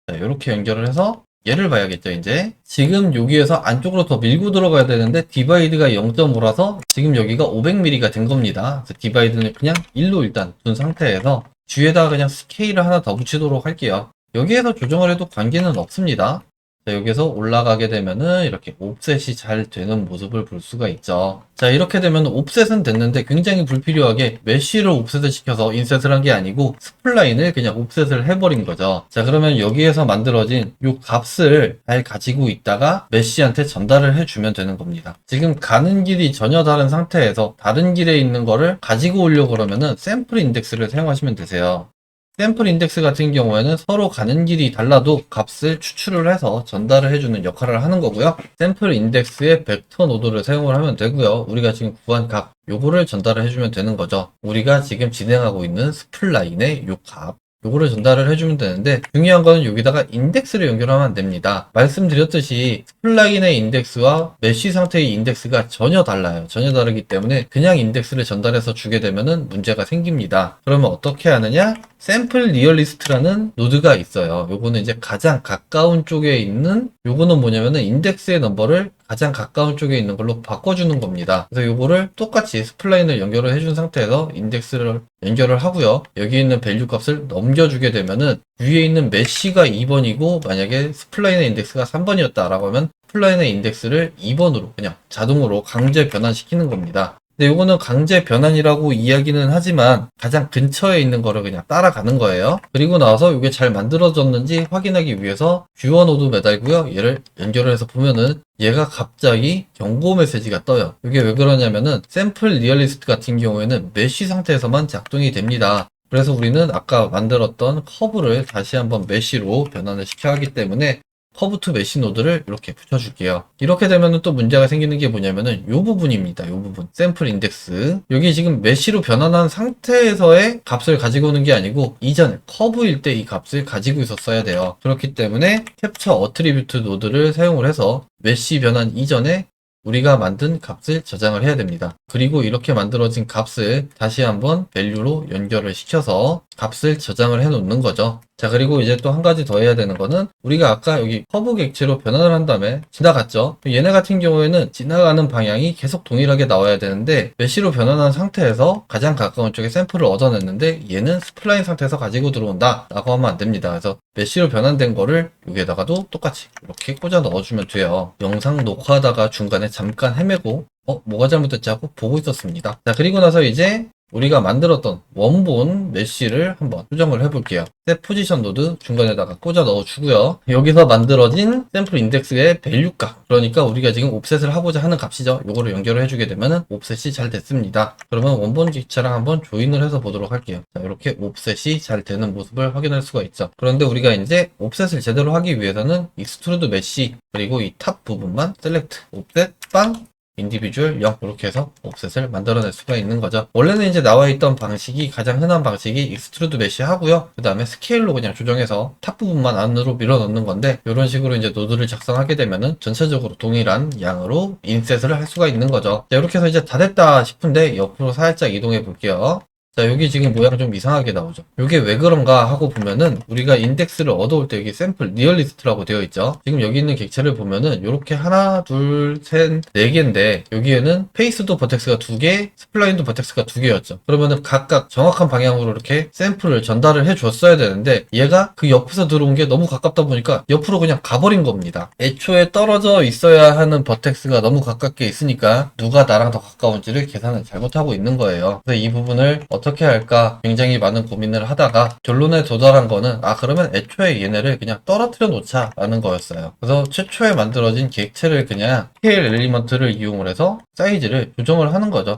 자, 요렇게 연결을 해서 얘를 봐야겠죠. 이제 지금 여기에서 안쪽으로 더 밀고 들어가야 되는데 디바이드가 0.5라서 지금 여기가 500mm가 된 겁니다. 그래서 디바이드는 그냥 1로 일단 둔 상태에서 뒤에다가 그냥 스케일을 하나 더 붙이도록 할게요. 여기에서 조정을 해도 관계는 없습니다. 자, 여기서 올라가게 되면은 이렇게 옵셋이 잘 되는 모습을 볼 수가 있죠. 자, 이렇게 되면 옵셋은 됐는데 굉장히 불필요하게 메쉬를 옵셋을 시켜서 인셋을 한 게 아니고 스플라인을 그냥 옵셋을 해버린 거죠. 자, 그러면 여기에서 만들어진 이 값을 잘 가지고 있다가 메쉬한테 전달을 해주면 되는 겁니다. 지금 가는 길이 전혀 다른 상태에서 다른 길에 있는 거를 가지고 오려고 그러면은 샘플 인덱스를 사용하시면 되세요. 샘플 인덱스 같은 경우에는 서로 가는 길이 달라도 값을 추출을 해서 전달을 해주는 역할을 하는 거고요. 샘플 인덱스의 벡터 노드를 사용을 하면 되고요. 우리가 지금 구한 값, 요거를 전달을 해주면 되는 거죠. 우리가 지금 진행하고 있는 스플라인의 요 값, 요거를 전달을 해주면 되는데 중요한 거는 여기다가 인덱스를 연결하면 안 됩니다. 말씀드렸듯이 스플라인의 인덱스와 메쉬 상태의 인덱스가 전혀 달라요. 전혀 다르기 때문에 그냥 인덱스를 전달해서 주게 되면은 문제가 생깁니다. 그러면 어떻게 하느냐? 샘플 리얼리스트라는 노드가 있어요. 요거는 이제 가장 가까운 쪽에 있는 요거는 뭐냐면은 인덱스의 넘버를 가장 가까운 쪽에 있는 걸로 바꿔주는 겁니다. 그래서 요거를 똑같이 스플라인을 연결을 해준 상태에서 인덱스를 연결을 하고요. 여기 있는 밸류 값을 넘겨주게 되면은 위에 있는 메쉬가 2번이고 만약에 스플라인의 인덱스가 3번이었다라고 하면 스플라인의 인덱스를 2번으로 그냥 자동으로 강제 변환시키는 겁니다. 근데 요거는 강제 변환이라고 이야기는 하지만 가장 근처에 있는 거를 그냥 따라가는 거예요. 그리고 나서 이게 잘 만들어졌는지 확인하기 위해서 뷰어 노드 매달고요. 얘를 연결을 해서 보면은 얘가 갑자기 경고 메시지가 떠요. 이게 왜 그러냐면은 샘플 리얼리스트 같은 경우에는 메쉬 상태에서만 작동이 됩니다. 그래서 우리는 아까 만들었던 커브를 다시 한번 메쉬로 변환을 시켜야 하기 때문에 커브 투 메쉬 노드를 이렇게 붙여줄게요. 이렇게 되면 또 문제가 생기는 게 뭐냐면은 이 부분입니다. 이 부분. 샘플 인덱스. 여기 지금 메쉬로 변환한 상태에서의 값을 가지고 오는 게 아니고 이전 커브일 때 이 값을 가지고 있었어야 돼요. 그렇기 때문에 캡처 어트리뷰트 노드를 사용을 해서 메쉬 변환 이전에 우리가 만든 값을 저장을 해야 됩니다. 그리고 이렇게 만들어진 값을 다시 한번 밸류로 연결을 시켜서 값을 저장을 해 놓는 거죠. 자, 그리고 이제 또 한 가지 더 해야 되는 거는 우리가 아까 여기 커브 객체로 변환을 한 다음에 지나갔죠. 얘네 같은 경우에는 지나가는 방향이 계속 동일하게 나와야 되는데 메쉬로 변환한 상태에서 가장 가까운 쪽에 샘플을 얻어냈는데 얘는 스플라인 상태에서 가지고 들어온다 라고 하면 안 됩니다. 그래서 메쉬로 변환된 거를 여기에다가도 똑같이 이렇게 꽂아 넣어주면 돼요. 영상 녹화하다가 중간에 잠깐 헤매고 뭐가 잘못됐지 하고 보고 있었습니다. 자, 그리고 나서 이제 우리가 만들었던 원본 메쉬를 한번 수정을 해볼게요. 셋 포지션 노드 중간에다가 꽂아 넣어주고요. 여기서 만들어진 샘플 인덱스의 밸류 값, 그러니까 우리가 지금 옵셋을 하고자 하는 값이죠. 요거를 연결을 해주게 되면은 옵셋이 잘 됐습니다. 그러면 원본 객체랑 한번 조인을 해서 보도록 할게요. 자, 이렇게 옵셋이 잘 되는 모습을 확인할 수가 있죠. 그런데 우리가 이제 옵셋을 제대로 하기 위해서는 익스트루드 메쉬 그리고 이 탑 부분만 셀렉트 옵셋 빵 인디비주얼 0 이렇게 해서 옵셋을 만들어낼 수가 있는 거죠. 원래는 이제 나와 있던 방식이 가장 흔한 방식이 익스트루드 메쉬 하고요. 그 다음에 스케일로 그냥 조정해서 탑 부분만 안으로 밀어 넣는 건데, 이런 식으로 이제 노드를 작성하게 되면은 전체적으로 동일한 양으로 인셋을 할 수가 있는 거죠. 자, 이렇게 해서 이제 다 됐다 싶은데 옆으로 살짝 이동해 볼게요. 자, 여기 지금 모양 좀 이상하게 나오죠. 이게 왜 그런가 하고 보면은 우리가 인덱스를 얻어올 때 여기 샘플 리얼리스트라고 되어 있죠. 지금 여기 있는 객체를 보면은 이렇게 하나, 둘, 셋, 네 개인데 여기에는 페이스도 버텍스가 두 개, 스플라인도 버텍스가 두 개였죠. 그러면은 각각 정확한 방향으로 이렇게 샘플을 전달을 해 줬어야 되는데 얘가 그 옆에서 들어온 게 너무 가깝다 보니까 옆으로 그냥 가버린 겁니다. 애초에 떨어져 있어야 하는 버텍스가 너무 가깝게 있으니까 누가 나랑 더 가까운지를 계산을 잘못하고 있는 거예요. 그래서 이 부분을 어떻게 할까 굉장히 많은 고민을 하다가 결론에 도달한 거는 그러면 애초에 얘네를 그냥 떨어뜨려 놓자 라는 거였어요. 그래서 최초에 만들어진 객체를 그냥 스케일 엘리먼트를 이용을 해서 사이즈를 조정을 하는 거죠.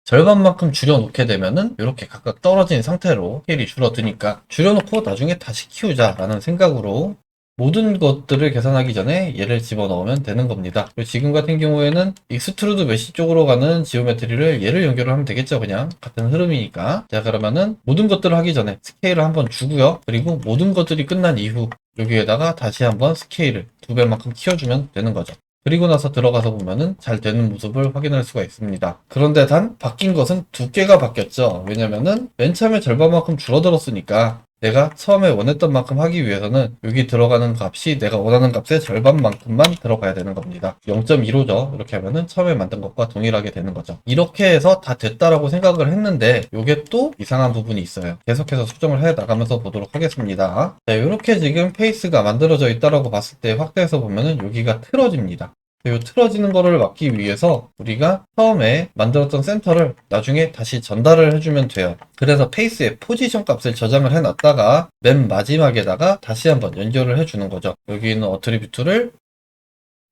절반만큼 줄여놓게 되면은 이렇게 각각 떨어진 상태로 스케일이 줄어드니까 줄여놓고 나중에 다시 키우자 라는 생각으로 모든 것들을 계산하기 전에 얘를 집어넣으면 되는 겁니다. 그리고 지금 같은 경우에는 익스트루드 메쉬 쪽으로 가는 지오메트리를 얘를 연결을 하면 되겠죠. 그냥 같은 흐름이니까. 자, 그러면은 모든 것들을 하기 전에 스케일을 한번 주고요. 그리고 모든 것들이 끝난 이후 여기에다가 다시 한번 스케일을 2배만큼 키워주면 되는 거죠. 그리고 나서 들어가서 보면은 잘 되는 모습을 확인할 수가 있습니다. 그런데 단 바뀐 것은 두께가 바뀌었죠. 왜냐면은 맨 처음에 절반만큼 줄어들었으니까 내가 처음에 원했던 만큼 하기 위해서는 여기 들어가는 값이 내가 원하는 값의 절반만큼만 들어가야 되는 겁니다. 0.15죠. 이렇게 하면은 처음에 만든 것과 동일하게 되는 거죠. 이렇게 해서 다 됐다라고 생각을 했는데 이게 또 이상한 부분이 있어요. 계속해서 수정을 해 나가면서 보도록 하겠습니다. 자, 이렇게 지금 페이스가 만들어져 있다라고 봤을 때 확대해서 보면은 여기가 틀어집니다. 이 틀어지는 거를 막기 위해서 우리가 처음에 만들었던 센터를 나중에 다시 전달을 해주면 돼요. 그래서 페이스의 포지션 값을 저장을 해놨다가 맨 마지막에다가 다시 한번 연결을 해주는 거죠. 여기 있는 어트리뷰트를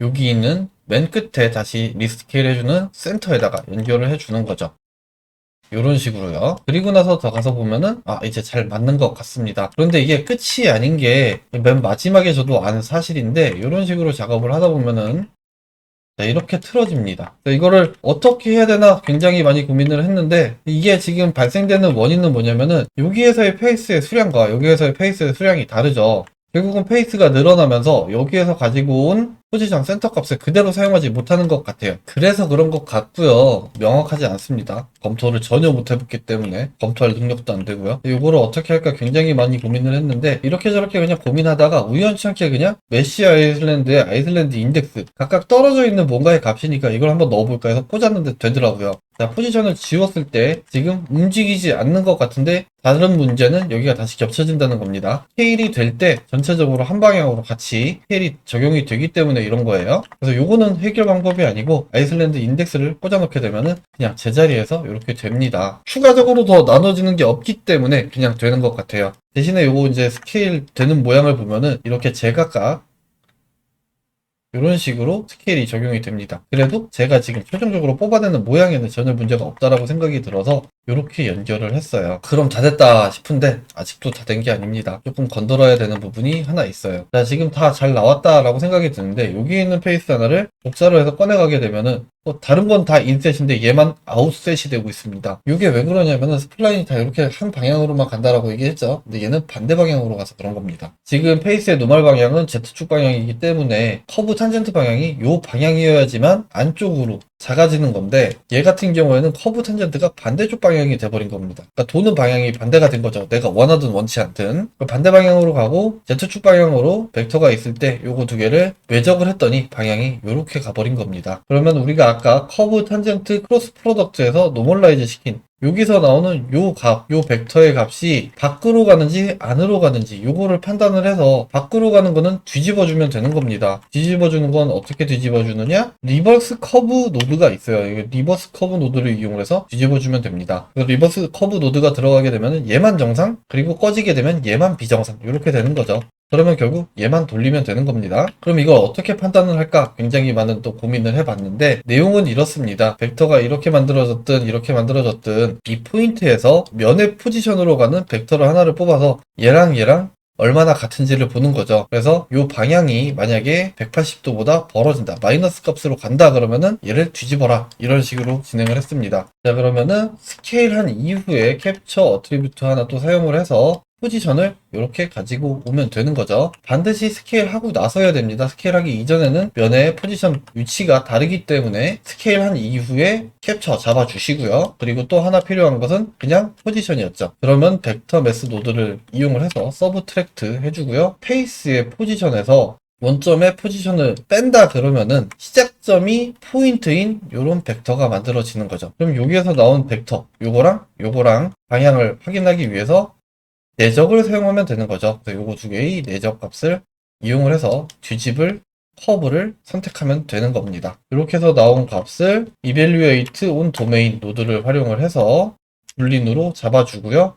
여기 있는 맨 끝에 다시 리스케일 해주는 센터에다가 연결을 해주는 거죠. 이런 식으로요. 그리고 나서 더 가서 보면은 이제 잘 맞는 것 같습니다. 그런데 이게 끝이 아닌 게 맨 마지막에 저도 아는 사실인데 이런 식으로 작업을 하다 보면은 이렇게 틀어집니다. 이거를 어떻게 해야 되나 굉장히 많이 고민을 했는데 이게 지금 발생되는 원인은 뭐냐면은 여기에서의 페이스의 수량과 여기에서의 페이스의 수량이 다르죠. 결국은 페이스가 늘어나면서 여기에서 가지고 온 포지션 센터 값을 그대로 사용하지 못하는 것 같아요. 그래서 그런 것 같고요. 명확하지 않습니다. 검토를 전혀 못 해봤기 때문에 검토할 능력도 안 되고요. 이거를 어떻게 할까 굉장히 많이 고민을 했는데 이렇게 저렇게 그냥 고민하다가 우연치 않게 그냥 메시 아이슬란드의 아이슬란드 인덱스 각각 떨어져 있는 뭔가의 값이니까 이걸 한번 넣어볼까 해서 꽂았는데 되더라고요. 자, 포지션을 지웠을 때 지금 움직이지 않는 것 같은데 다른 문제는 여기가 다시 겹쳐진다는 겁니다. 스케일이 될 때 전체적으로 한 방향으로 같이 스케일이 적용이 되기 때문에 이런 거예요. 그래서 요거는 해결 방법이 아니고 아이슬란드 인덱스를 꽂아놓게 되면은 그냥 제자리에서 이렇게 됩니다. 추가적으로 더 나눠지는 게 없기 때문에 그냥 되는 것 같아요. 대신에 요거 이제 스케일 되는 모양을 보면은 이렇게 제각각 이런 식으로 스케일이 적용이 됩니다. 그래도 제가 지금 최종적으로 뽑아내는 모양에는 전혀 문제가 없다라고 생각이 들어서 이렇게 연결을 했어요. 그럼 다 됐다 싶은데 아직도 다 된 게 아닙니다. 조금 건드려야 되는 부분이 하나 있어요. 자, 지금 다 잘 나왔다라고 생각이 드는데 여기 있는 페이스 하나를 복사로 해서 꺼내가게 되면은 다른 건 다 인셋인데 얘만 아웃셋이 되고 있습니다. 이게 왜 그러냐면은 스플라인이 다 이렇게 한 방향으로만 간다라고 얘기했죠. 근데 얘는 반대 방향으로 가서 그런 겁니다. 지금 페이스의 노멀 방향은 Z축 방향이기 때문에 커브 탄젠트 방향이 요 방향이어야지만 안쪽으로 작아지는 건데 얘 같은 경우에는 커브 탄젠트가 반대쪽 방향이 돼버린 겁니다. 그러니까 도는 방향이 반대가 된 거죠. 내가 원하든 원치 않든 반대 방향으로 가고 Z축 방향으로 벡터가 있을 때 요거 두 개를 외적을 했더니 방향이 요렇게 가버린 겁니다. 그러면 우리가 아까 커브 탄젠트 크로스 프로덕트에서 노멀라이즈 시킨 여기서 나오는 요 값, 요 벡터의 값이 밖으로 가는지 안으로 가는지 요거를 판단을 해서 밖으로 가는 거는 뒤집어주면 되는 겁니다. 뒤집어주는 건 어떻게 뒤집어주느냐? 리버스 커브 노드가 있어요. 이 리버스 커브 노드를 이용해서 뒤집어주면 됩니다. 리버스 커브 노드가 들어가게 되면 얘만 정상, 그리고 꺼지게 되면 얘만 비정상 이렇게 되는 거죠. 그러면 결국 얘만 돌리면 되는 겁니다. 그럼 이걸 어떻게 판단을 할까? 굉장히 많은 또 고민을 해봤는데 내용은 이렇습니다. 벡터가 이렇게 만들어졌든 이렇게 만들어졌든 이 포인트에서 면의 포지션으로 가는 벡터를 하나를 뽑아서 얘랑 얼마나 같은지를 보는 거죠. 그래서 이 방향이 만약에 180도보다 벌어진다. 마이너스 값으로 간다 그러면은 얘를 뒤집어라. 이런 식으로 진행을 했습니다. 자, 그러면은 스케일한 이후에 캡처 어트리뷰트 하나 또 사용을 해서 포지션을 이렇게 가지고 오면 되는 거죠. 반드시 스케일하고 나서야 됩니다. 스케일하기 이전에는 면의 포지션 위치가 다르기 때문에 스케일한 이후에 캡처 잡아주시고요. 그리고 또 하나 필요한 것은 그냥 포지션이었죠. 그러면 벡터 매스 노드를 이용을 해서 서브트랙트 해주고요. 페이스의 포지션에서 원점의 포지션을 뺀다 그러면은 시작점이 포인트인 요런 벡터가 만들어지는 거죠. 그럼 여기에서 나온 벡터 요거랑 방향을 확인하기 위해서 내적을 사용하면 되는 거죠. 그래서 요거 두 개의 내적 값을 이용을 해서 뒤집을 커브를 선택하면 되는 겁니다. 이렇게 해서 나온 값을 evaluate on domain 노드를 활용을 해서 불린으로 잡아주고요.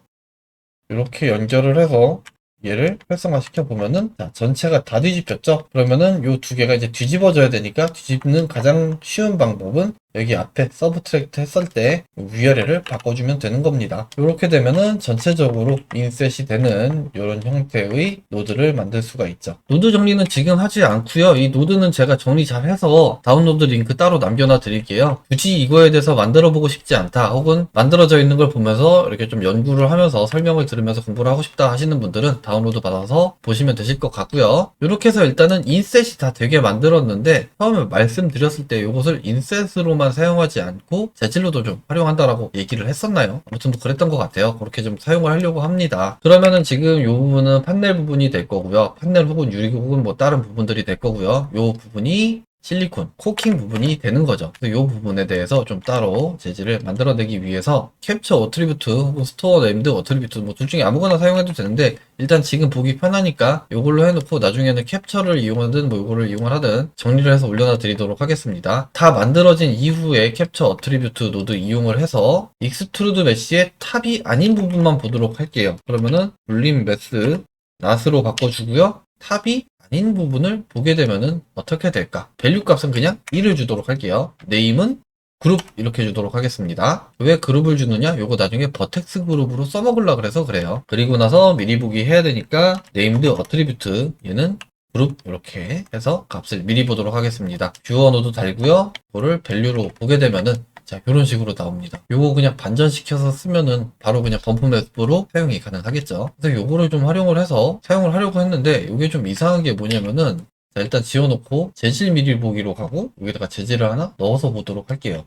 이렇게 연결을 해서 얘를 활성화시켜 보면은 자, 전체가 다 뒤집혔죠. 그러면은 요 두 개가 이제 뒤집어져야 되니까 뒤집는 가장 쉬운 방법은 여기 앞에 서브트랙트 했을 때 위아래를 바꿔주면 되는 겁니다. 이렇게 되면은 전체적으로 인셋이 되는 이런 형태의 노드를 만들 수가 있죠. 노드 정리는 지금 하지 않고요. 이 노드는 제가 정리 잘 해서 다운로드 링크 따로 남겨놔 드릴게요. 굳이 이거에 대해서 만들어 보고 싶지 않다 혹은 만들어져 있는 걸 보면서 이렇게 좀 연구를 하면서 설명을 들으면서 공부를 하고 싶다 하시는 분들은 다운로드 받아서 보시면 되실 것 같고요. 이렇게 해서 일단은 인셋이 다 되게 만들었는데 처음에 말씀드렸을 때 이것을 인셋으로만 사용하지 않고 재질로도 좀 활용한다라고 얘기를 했었나요? 아무튼 뭐 그랬던 것 같아요. 그렇게 좀 사용을 하려고 합니다. 그러면은 지금 이 부분은 판넬 부분이 될 거고요. 판넬 혹은 유리 혹은 뭐 다른 부분들이 될 거고요. 이 부분이 실리콘, 코킹 부분이 되는 거죠. 그래서 이 부분에 대해서 좀 따로 재질을 만들어내기 위해서 캡처 어트리뷰트 혹은 스토어 네임드 어트리뷰트 뭐 둘 중에 아무거나 사용해도 되는데 일단 지금 보기 편하니까 이걸로 해놓고 나중에는 캡처를 이용하든 뭐 이거를 이용을 하든 정리를 해서 올려놔 드리도록 하겠습니다. 다 만들어진 이후에 캡처 어트리뷰트 노드 이용을 해서 익스트루드 메시의 탑이 아닌 부분만 보도록 할게요. 그러면은 물림 매스 낫으로 바꿔주고요. 탑이 아닌 부분을 보게 되면은 어떻게 될까? 밸류 값은 그냥 1을 주도록 할게요. 네임은 그룹 이렇게 주도록 하겠습니다. 왜 그룹을 주느냐? 요거 나중에 버텍스 그룹으로 써먹으려고 그래서 그래요. 그리고 나서 미리 보기 해야 되니까 네임드 어트리뷰트 얘는 그룹 이렇게 해서 값을 미리 보도록 하겠습니다. 뷰어 노드 달고요. 그거를 밸류로 보게 되면은 자, 이런 식으로 나옵니다. 요거 그냥 반전시켜서 쓰면은 바로 그냥 범프 맵으로 사용이 가능하겠죠. 그래서 요거를 좀 활용을 해서 사용을 하려고 했는데 요게 좀 이상한 게 뭐냐면은 자, 일단 지워놓고 재질 미리 보기로 가고 여기다가 재질을 하나 넣어서 보도록 할게요.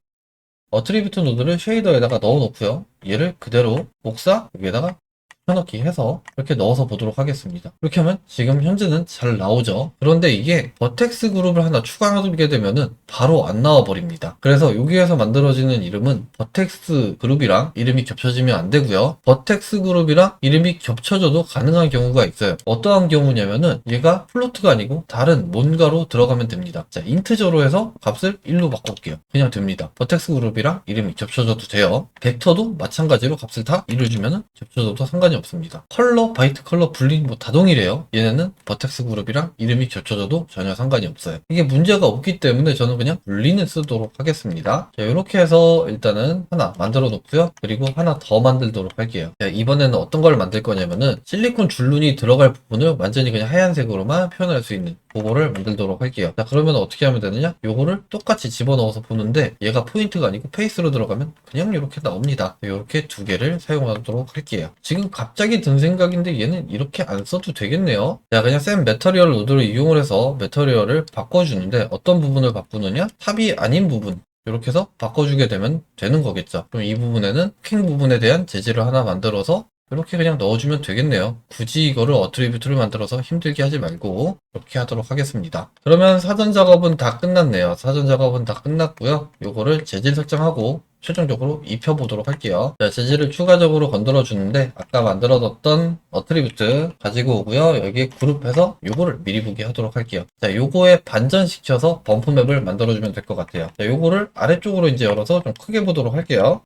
어트리뷰트 노드를 쉐이더에다가 넣어놓고요. 얘를 그대로 복사 여기에다가 펴넣기 해서 이렇게 넣어서 보도록 하겠습니다. 이렇게 하면 지금 현재는 잘 나오죠. 그런데 이게 버텍스 그룹을 하나 추가하게 되면은 바로 안 나와 버립니다. 그래서 여기에서 만들어지는 이름은 버텍스 그룹이랑 이름이 겹쳐지면 안 되고요. 버텍스 그룹이랑 이름이 겹쳐져도 가능한 경우가 있어요. 어떠한 경우냐면은 얘가 플로트가 아니고 다른 뭔가로 들어가면 됩니다. 자, 인트저로 해서 값을 1로 바꿀게요. 그냥 됩니다. 버텍스 그룹이랑 이름이 겹쳐져도 돼요. 벡터도 마찬가지로 값을 다 1을 주면은 겹쳐져도 상관이 없습니다. 컬러, 바이트 컬러, 분린 뭐 다 동일해요. 얘네는 버텍스 그룹이랑 이름이 겹쳐져도 전혀 상관이 없어요. 이게 문제가 없기 때문에 저는 그냥 분린을 쓰도록 하겠습니다. 자, 이렇게 해서 일단은 하나 만들어 놓고요. 그리고 하나 더 만들도록 할게요. 자, 이번에는 어떤 걸 만들 거냐면은 실리콘 줄눈이 들어갈 부분을 완전히 그냥 하얀색으로만 표현할 수 있는 그거를 만들도록 할게요. 자, 그러면 어떻게 하면 되느냐? 요거를 똑같이 집어넣어서 보는데 얘가 포인트가 아니고 페이스로 들어가면 그냥 이렇게 나옵니다. 이렇게 두 개를 사용하도록 할게요. 지금 갑자기 든 생각인데 얘는 이렇게 안 써도 되겠네요. 자, 그냥 샘 매터리얼 노드를 이용을 해서 매터리얼을 바꿔주는데 어떤 부분을 바꾸느냐? 탑이 아닌 부분 이렇게 해서 바꿔주게 되면 되는 거겠죠. 그럼 이 부분에는 킹 부분에 대한 재질을 하나 만들어서 이렇게 그냥 넣어주면 되겠네요. 굳이 이거를 어트리뷰트를 만들어서 힘들게 하지 말고 이렇게 하도록 하겠습니다. 그러면 사전 작업은 다 끝났네요. 사전 작업은 다 끝났고요. 요거를 재질 설정하고 최종적으로 입혀보도록 할게요. 자, 재질을 추가적으로 건드려 주는데 아까 만들어뒀던 어트리뷰트 가지고 오고요. 여기에 그룹해서 요거를 미리 보기 하도록 할게요. 자, 요거에 반전시켜서 범프맵을 만들어주면 될 것 같아요. 자, 요거를 아래쪽으로 이제 열어서 좀 크게 보도록 할게요.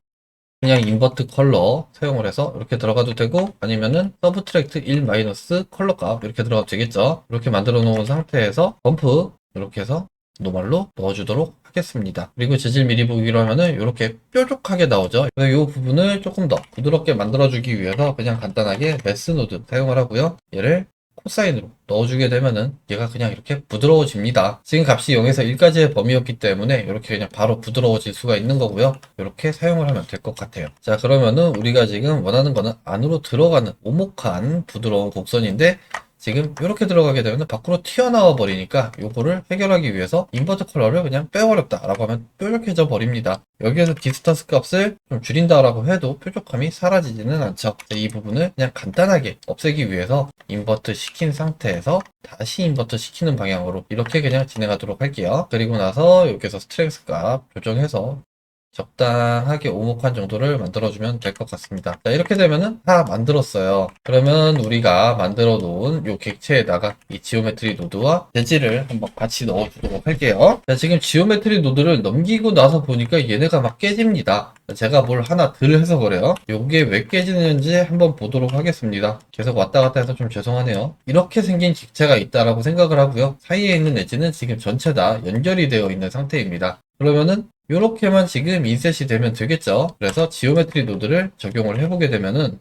그냥 인버트 컬러 사용을 해서 이렇게 들어가도 되고, 아니면은 서브트랙트 1 마이너스 컬러 값 이렇게 들어가도 되겠죠. 이렇게 만들어 놓은 상태에서 범프 이렇게 해서 노멀로 넣어주도록 하겠습니다. 그리고 재질 미리 보기로 하면은 이렇게 뾰족하게 나오죠. 그래서 이 부분을 조금 더 부드럽게 만들어주기 위해서 그냥 간단하게 메스 노드 사용을 하고요. 얘를 코사인으로 넣어주게 되면은 얘가 그냥 이렇게 부드러워집니다. 지금 값이 0에서 1까지의 범위였기 때문에 이렇게 그냥 바로 부드러워질 수가 있는 거고요. 이렇게 사용을 하면 될 것 같아요. 자, 그러면은 우리가 지금 원하는 거는 안으로 들어가는 오목한 부드러운 곡선인데, 지금 이렇게 들어가게 되면 밖으로 튀어나와 버리니까 요거를 해결하기 위해서 인버트 컬러를 그냥 빼버렸다 라고 하면 뾰족해져 버립니다. 여기에서 디스턴스 값을 좀 줄인다라고 해도 뾰족함이 사라지지는 않죠. 이 부분을 그냥 간단하게 없애기 위해서 인버트 시킨 상태에서 다시 인버트 시키는 방향으로 이렇게 그냥 진행하도록 할게요. 그리고 나서 여기서 스트렝스 값 조정해서 적당하게 오목한 정도를 만들어주면 될 것 같습니다. 자, 이렇게 되면은 다 만들었어요. 그러면 우리가 만들어 놓은 이 객체에다가 이 지오메트리 노드와 재질을 한번 같이 넣어주도록 할게요. 자, 지금 지오메트리 노드를 넘기고 나서 보니까 얘네가 막 깨집니다. 제가 뭘 하나 덜 해서 그래요. 요게 왜 깨지는지 한번 보도록 하겠습니다. 계속 왔다 갔다 해서 좀 죄송하네요. 이렇게 생긴 객체가 있다라고 생각을 하고요. 사이에 있는 엣지는 지금 전체 다 연결이 되어 있는 상태입니다. 그러면은 이렇게만 지금 인셋이 되면 되겠죠. 그래서 지오메트리 노드를 적용을 해보게 되면은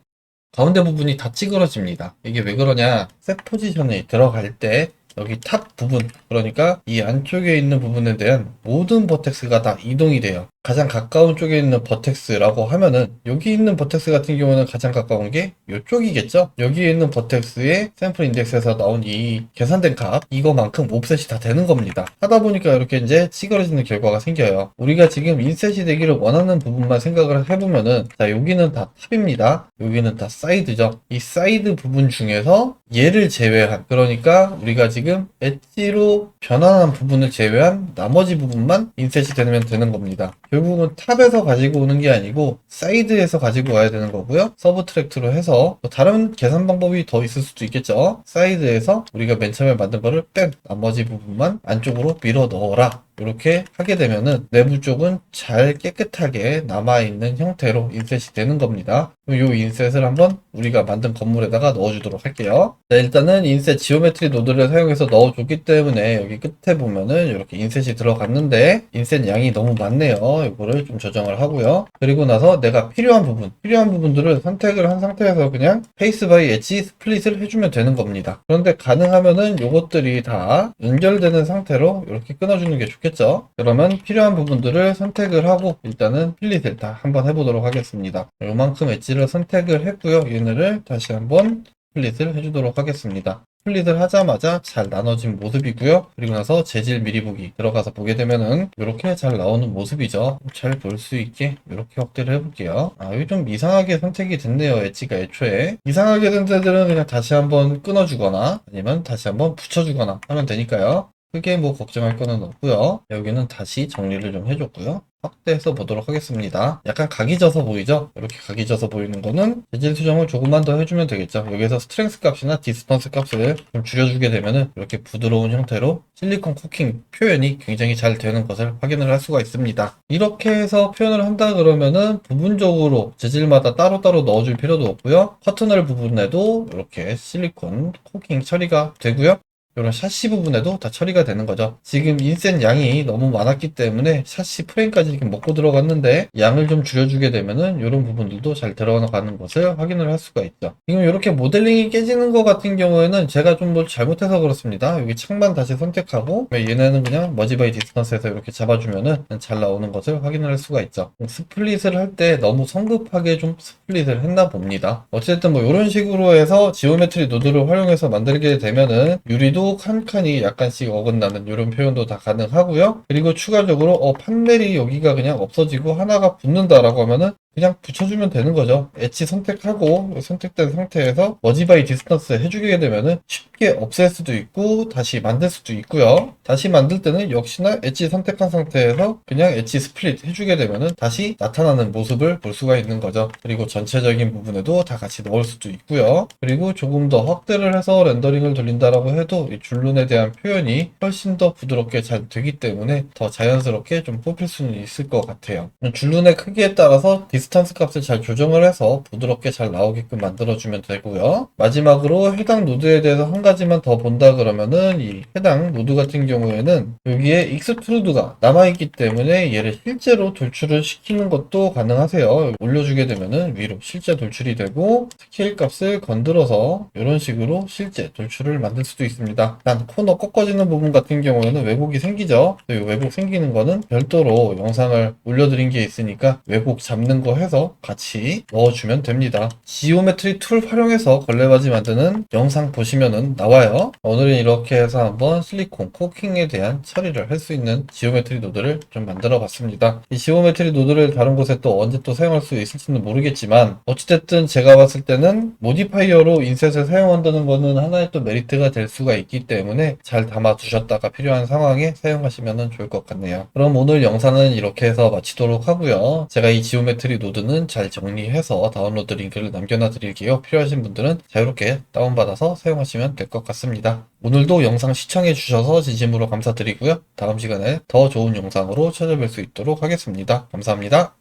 가운데 부분이 다 찌그러집니다. 이게 왜 그러냐, 셋 포지션에 들어갈 때 여기 탑 부분, 그러니까 이 안쪽에 있는 부분에 대한 모든 버텍스가 다 이동이 돼요. 가장 가까운 쪽에 있는 버텍스라고 하면은 여기 있는 버텍스 같은 경우는 가장 가까운 게 이쪽이겠죠. 여기에 있는 버텍스의 샘플 인덱스에서 나온 이 계산된 값, 이거만큼 옵셋이 다 되는 겁니다. 하다 보니까 이렇게 이제 찌그러지는 결과가 생겨요. 우리가 지금 인셋이 되기를 원하는 부분만 생각을 해보면은, 자, 여기는 다 탑입니다. 여기는 다 사이드죠. 이 사이드 부분 중에서 얘를 제외한, 그러니까 우리가 지금 엣지로 변환한 부분을 제외한 나머지 부분만 인셋이 되면 되는 겁니다. 결국은 탑에서 가지고 오는 게 아니고 사이드에서 가지고 와야 되는 거고요. 서브트랙트로 해서 또 다른 계산 방법이 더 있을 수도 있겠죠. 사이드에서 우리가 맨 처음에 만든 거를 뺀 나머지 부분만 안쪽으로 밀어 넣어라, 이렇게 하게 되면은 내부 쪽은 잘 깨끗하게 남아있는 형태로 인셋이 되는 겁니다. 그럼 이 인셋을 한번 우리가 만든 건물에다가 넣어주도록 할게요. 자, 일단은 인셋 지오메트리 노드를 사용해서 넣어줬기 때문에 여기 끝에 보면은 이렇게 인셋이 들어갔는데 인셋 양이 너무 많네요. 이거를 좀 조정을 하고요. 그리고 나서 내가 필요한 부분들을 선택을 한 상태에서 그냥 페이스 바이 엣지 스플릿을 해주면 되는 겁니다. 그런데 가능하면은 이것들이 다 연결되는 상태로 이렇게 끊어주는 게 좋겠죠. 그러면 필요한 부분들을 선택을 하고 일단은 필릿을 다 한번 해보도록 하겠습니다. 요만큼 엣지를 선택을 했고요. 얘네를 다시 한번 플릿을 해주도록 하겠습니다. 플릿을 하자마자 잘 나눠진 모습이고요. 그리고 나서 재질 미리 보기 들어가서 보게 되면은 이렇게 잘 나오는 모습이죠. 잘 볼 수 있게 이렇게 확대를 해볼게요. 여기 좀 이상하게 선택이 됐네요. 엣지가 애초에. 이상하게 된 데들은 그냥 다시 한번 끊어주거나 아니면 다시 한번 붙여주거나 하면 되니까요. 크게 뭐 걱정할 거는 없고요. 여기는 다시 정리를 좀 해줬고요. 확대해서 보도록 하겠습니다. 약간 각이 져서 보이죠? 이렇게 각이 져서 보이는 거는 재질 수정을 조금만 더 해주면 되겠죠. 여기서 스트렝스 값이나 디스턴스 값을 좀 줄여주게 되면은 이렇게 부드러운 형태로 실리콘 코킹 표현이 굉장히 잘 되는 것을 확인을 할 수가 있습니다. 이렇게 해서 표현을 한다 그러면은 부분적으로 재질마다 따로따로 넣어줄 필요도 없고요. 커튼홀 부분에도 이렇게 실리콘 코킹 처리가 되고요. 이런 샤시 부분에도 다 처리가 되는 거죠. 지금 인셋 양이 너무 많았기 때문에 샤시 프레임까지 이렇게 먹고 들어갔는데 양을 좀 줄여주게 되면은 이런 부분들도 잘 들어가는 것을 확인을 할 수가 있죠. 지금 이렇게 모델링이 깨지는 것 같은 경우에는 제가 좀 뭐 잘못해서 그렇습니다. 여기 창만 다시 선택하고 얘네는 그냥 머지 바이 디스턴스에서 이렇게 잡아주면은 잘 나오는 것을 확인을 할 수가 있죠. 스플릿을 할 때 너무 성급하게 좀 스플릿을 했나 봅니다. 어쨌든 뭐 이런 식으로 해서 지오메트리 노드를 활용해서 만들게 되면은 유리도 칸칸이 약간씩 어긋나는 이런 표현도 다 가능하고요. 그리고 추가적으로 판넬이 여기가 그냥 없어지고 하나가 붙는다라고 하면은 그냥 붙여주면 되는 거죠. 엣지 선택하고 선택된 상태에서 머지 바이 디스턴스 해주게 되면은 쉽게 없앨 수도 있고 다시 만들 수도 있고요. 다시 만들 때는 역시나 엣지 선택한 상태에서 그냥 엣지 스플릿 해주게 되면은 다시 나타나는 모습을 볼 수가 있는 거죠. 그리고 전체적인 부분에도 다 같이 넣을 수도 있고요. 그리고 조금 더 확대를 해서 렌더링을 돌린다라고 해도 이 줄눈에 대한 표현이 훨씬 더 부드럽게 잘 되기 때문에 더 자연스럽게 좀 뽑힐 수는 있을 것 같아요. 줄눈의 크기에 따라서 디스턴스 값을 잘 조정을 해서 부드럽게 잘 나오게끔 만들어주면 되고요. 마지막으로 해당 노드에 대해서 한 가지만 더 본다 그러면은 이 해당 노드 같은 경우에는 여기에 익스트루드가 남아있기 때문에 얘를 실제로 돌출을 시키는 것도 가능하세요. 올려주게 되면은 위로 실제 돌출이 되고 스케일 값을 건드려서 이런 식으로 실제 돌출을 만들 수도 있습니다. 단 코너 꺾어지는 부분 같은 경우에는 왜곡이 생기죠. 이 왜곡 생기는 거는 별도로 영상을 올려드린 게 있으니까 왜곡 잡는 거 해서 같이 넣어주면 됩니다. 지오메트리 툴 활용해서 걸레바지 만드는 영상 보시면은 나와요. 오늘은 이렇게 해서 한번 실리콘 코킹에 대한 처리를 할 수 있는 지오메트리 노드를 좀 만들어 봤습니다. 이 지오메트리 노드를 다른 곳에 또 언제 또 사용할 수 있을지는 모르겠지만 어찌됐든 제가 봤을 때는 모디파이어로 인셋을 사용한다는 거는 하나의 또 메리트가 될 수가 있기 때문에 잘 담아 두셨다가 필요한 상황에 사용하시면 좋을 것 같네요. 그럼 오늘 영상은 이렇게 해서 마치도록 하고요. 제가 이 지오메트리 노드는 잘 정리해서 다운로드 링크를 남겨놔 드릴게요. 필요하신 분들은 자유롭게 다운받아서 사용하시면 될 것 같습니다. 오늘도 영상 시청해 주셔서 진심으로 감사드리고요. 다음 시간에 더 좋은 영상으로 찾아뵐 수 있도록 하겠습니다. 감사합니다.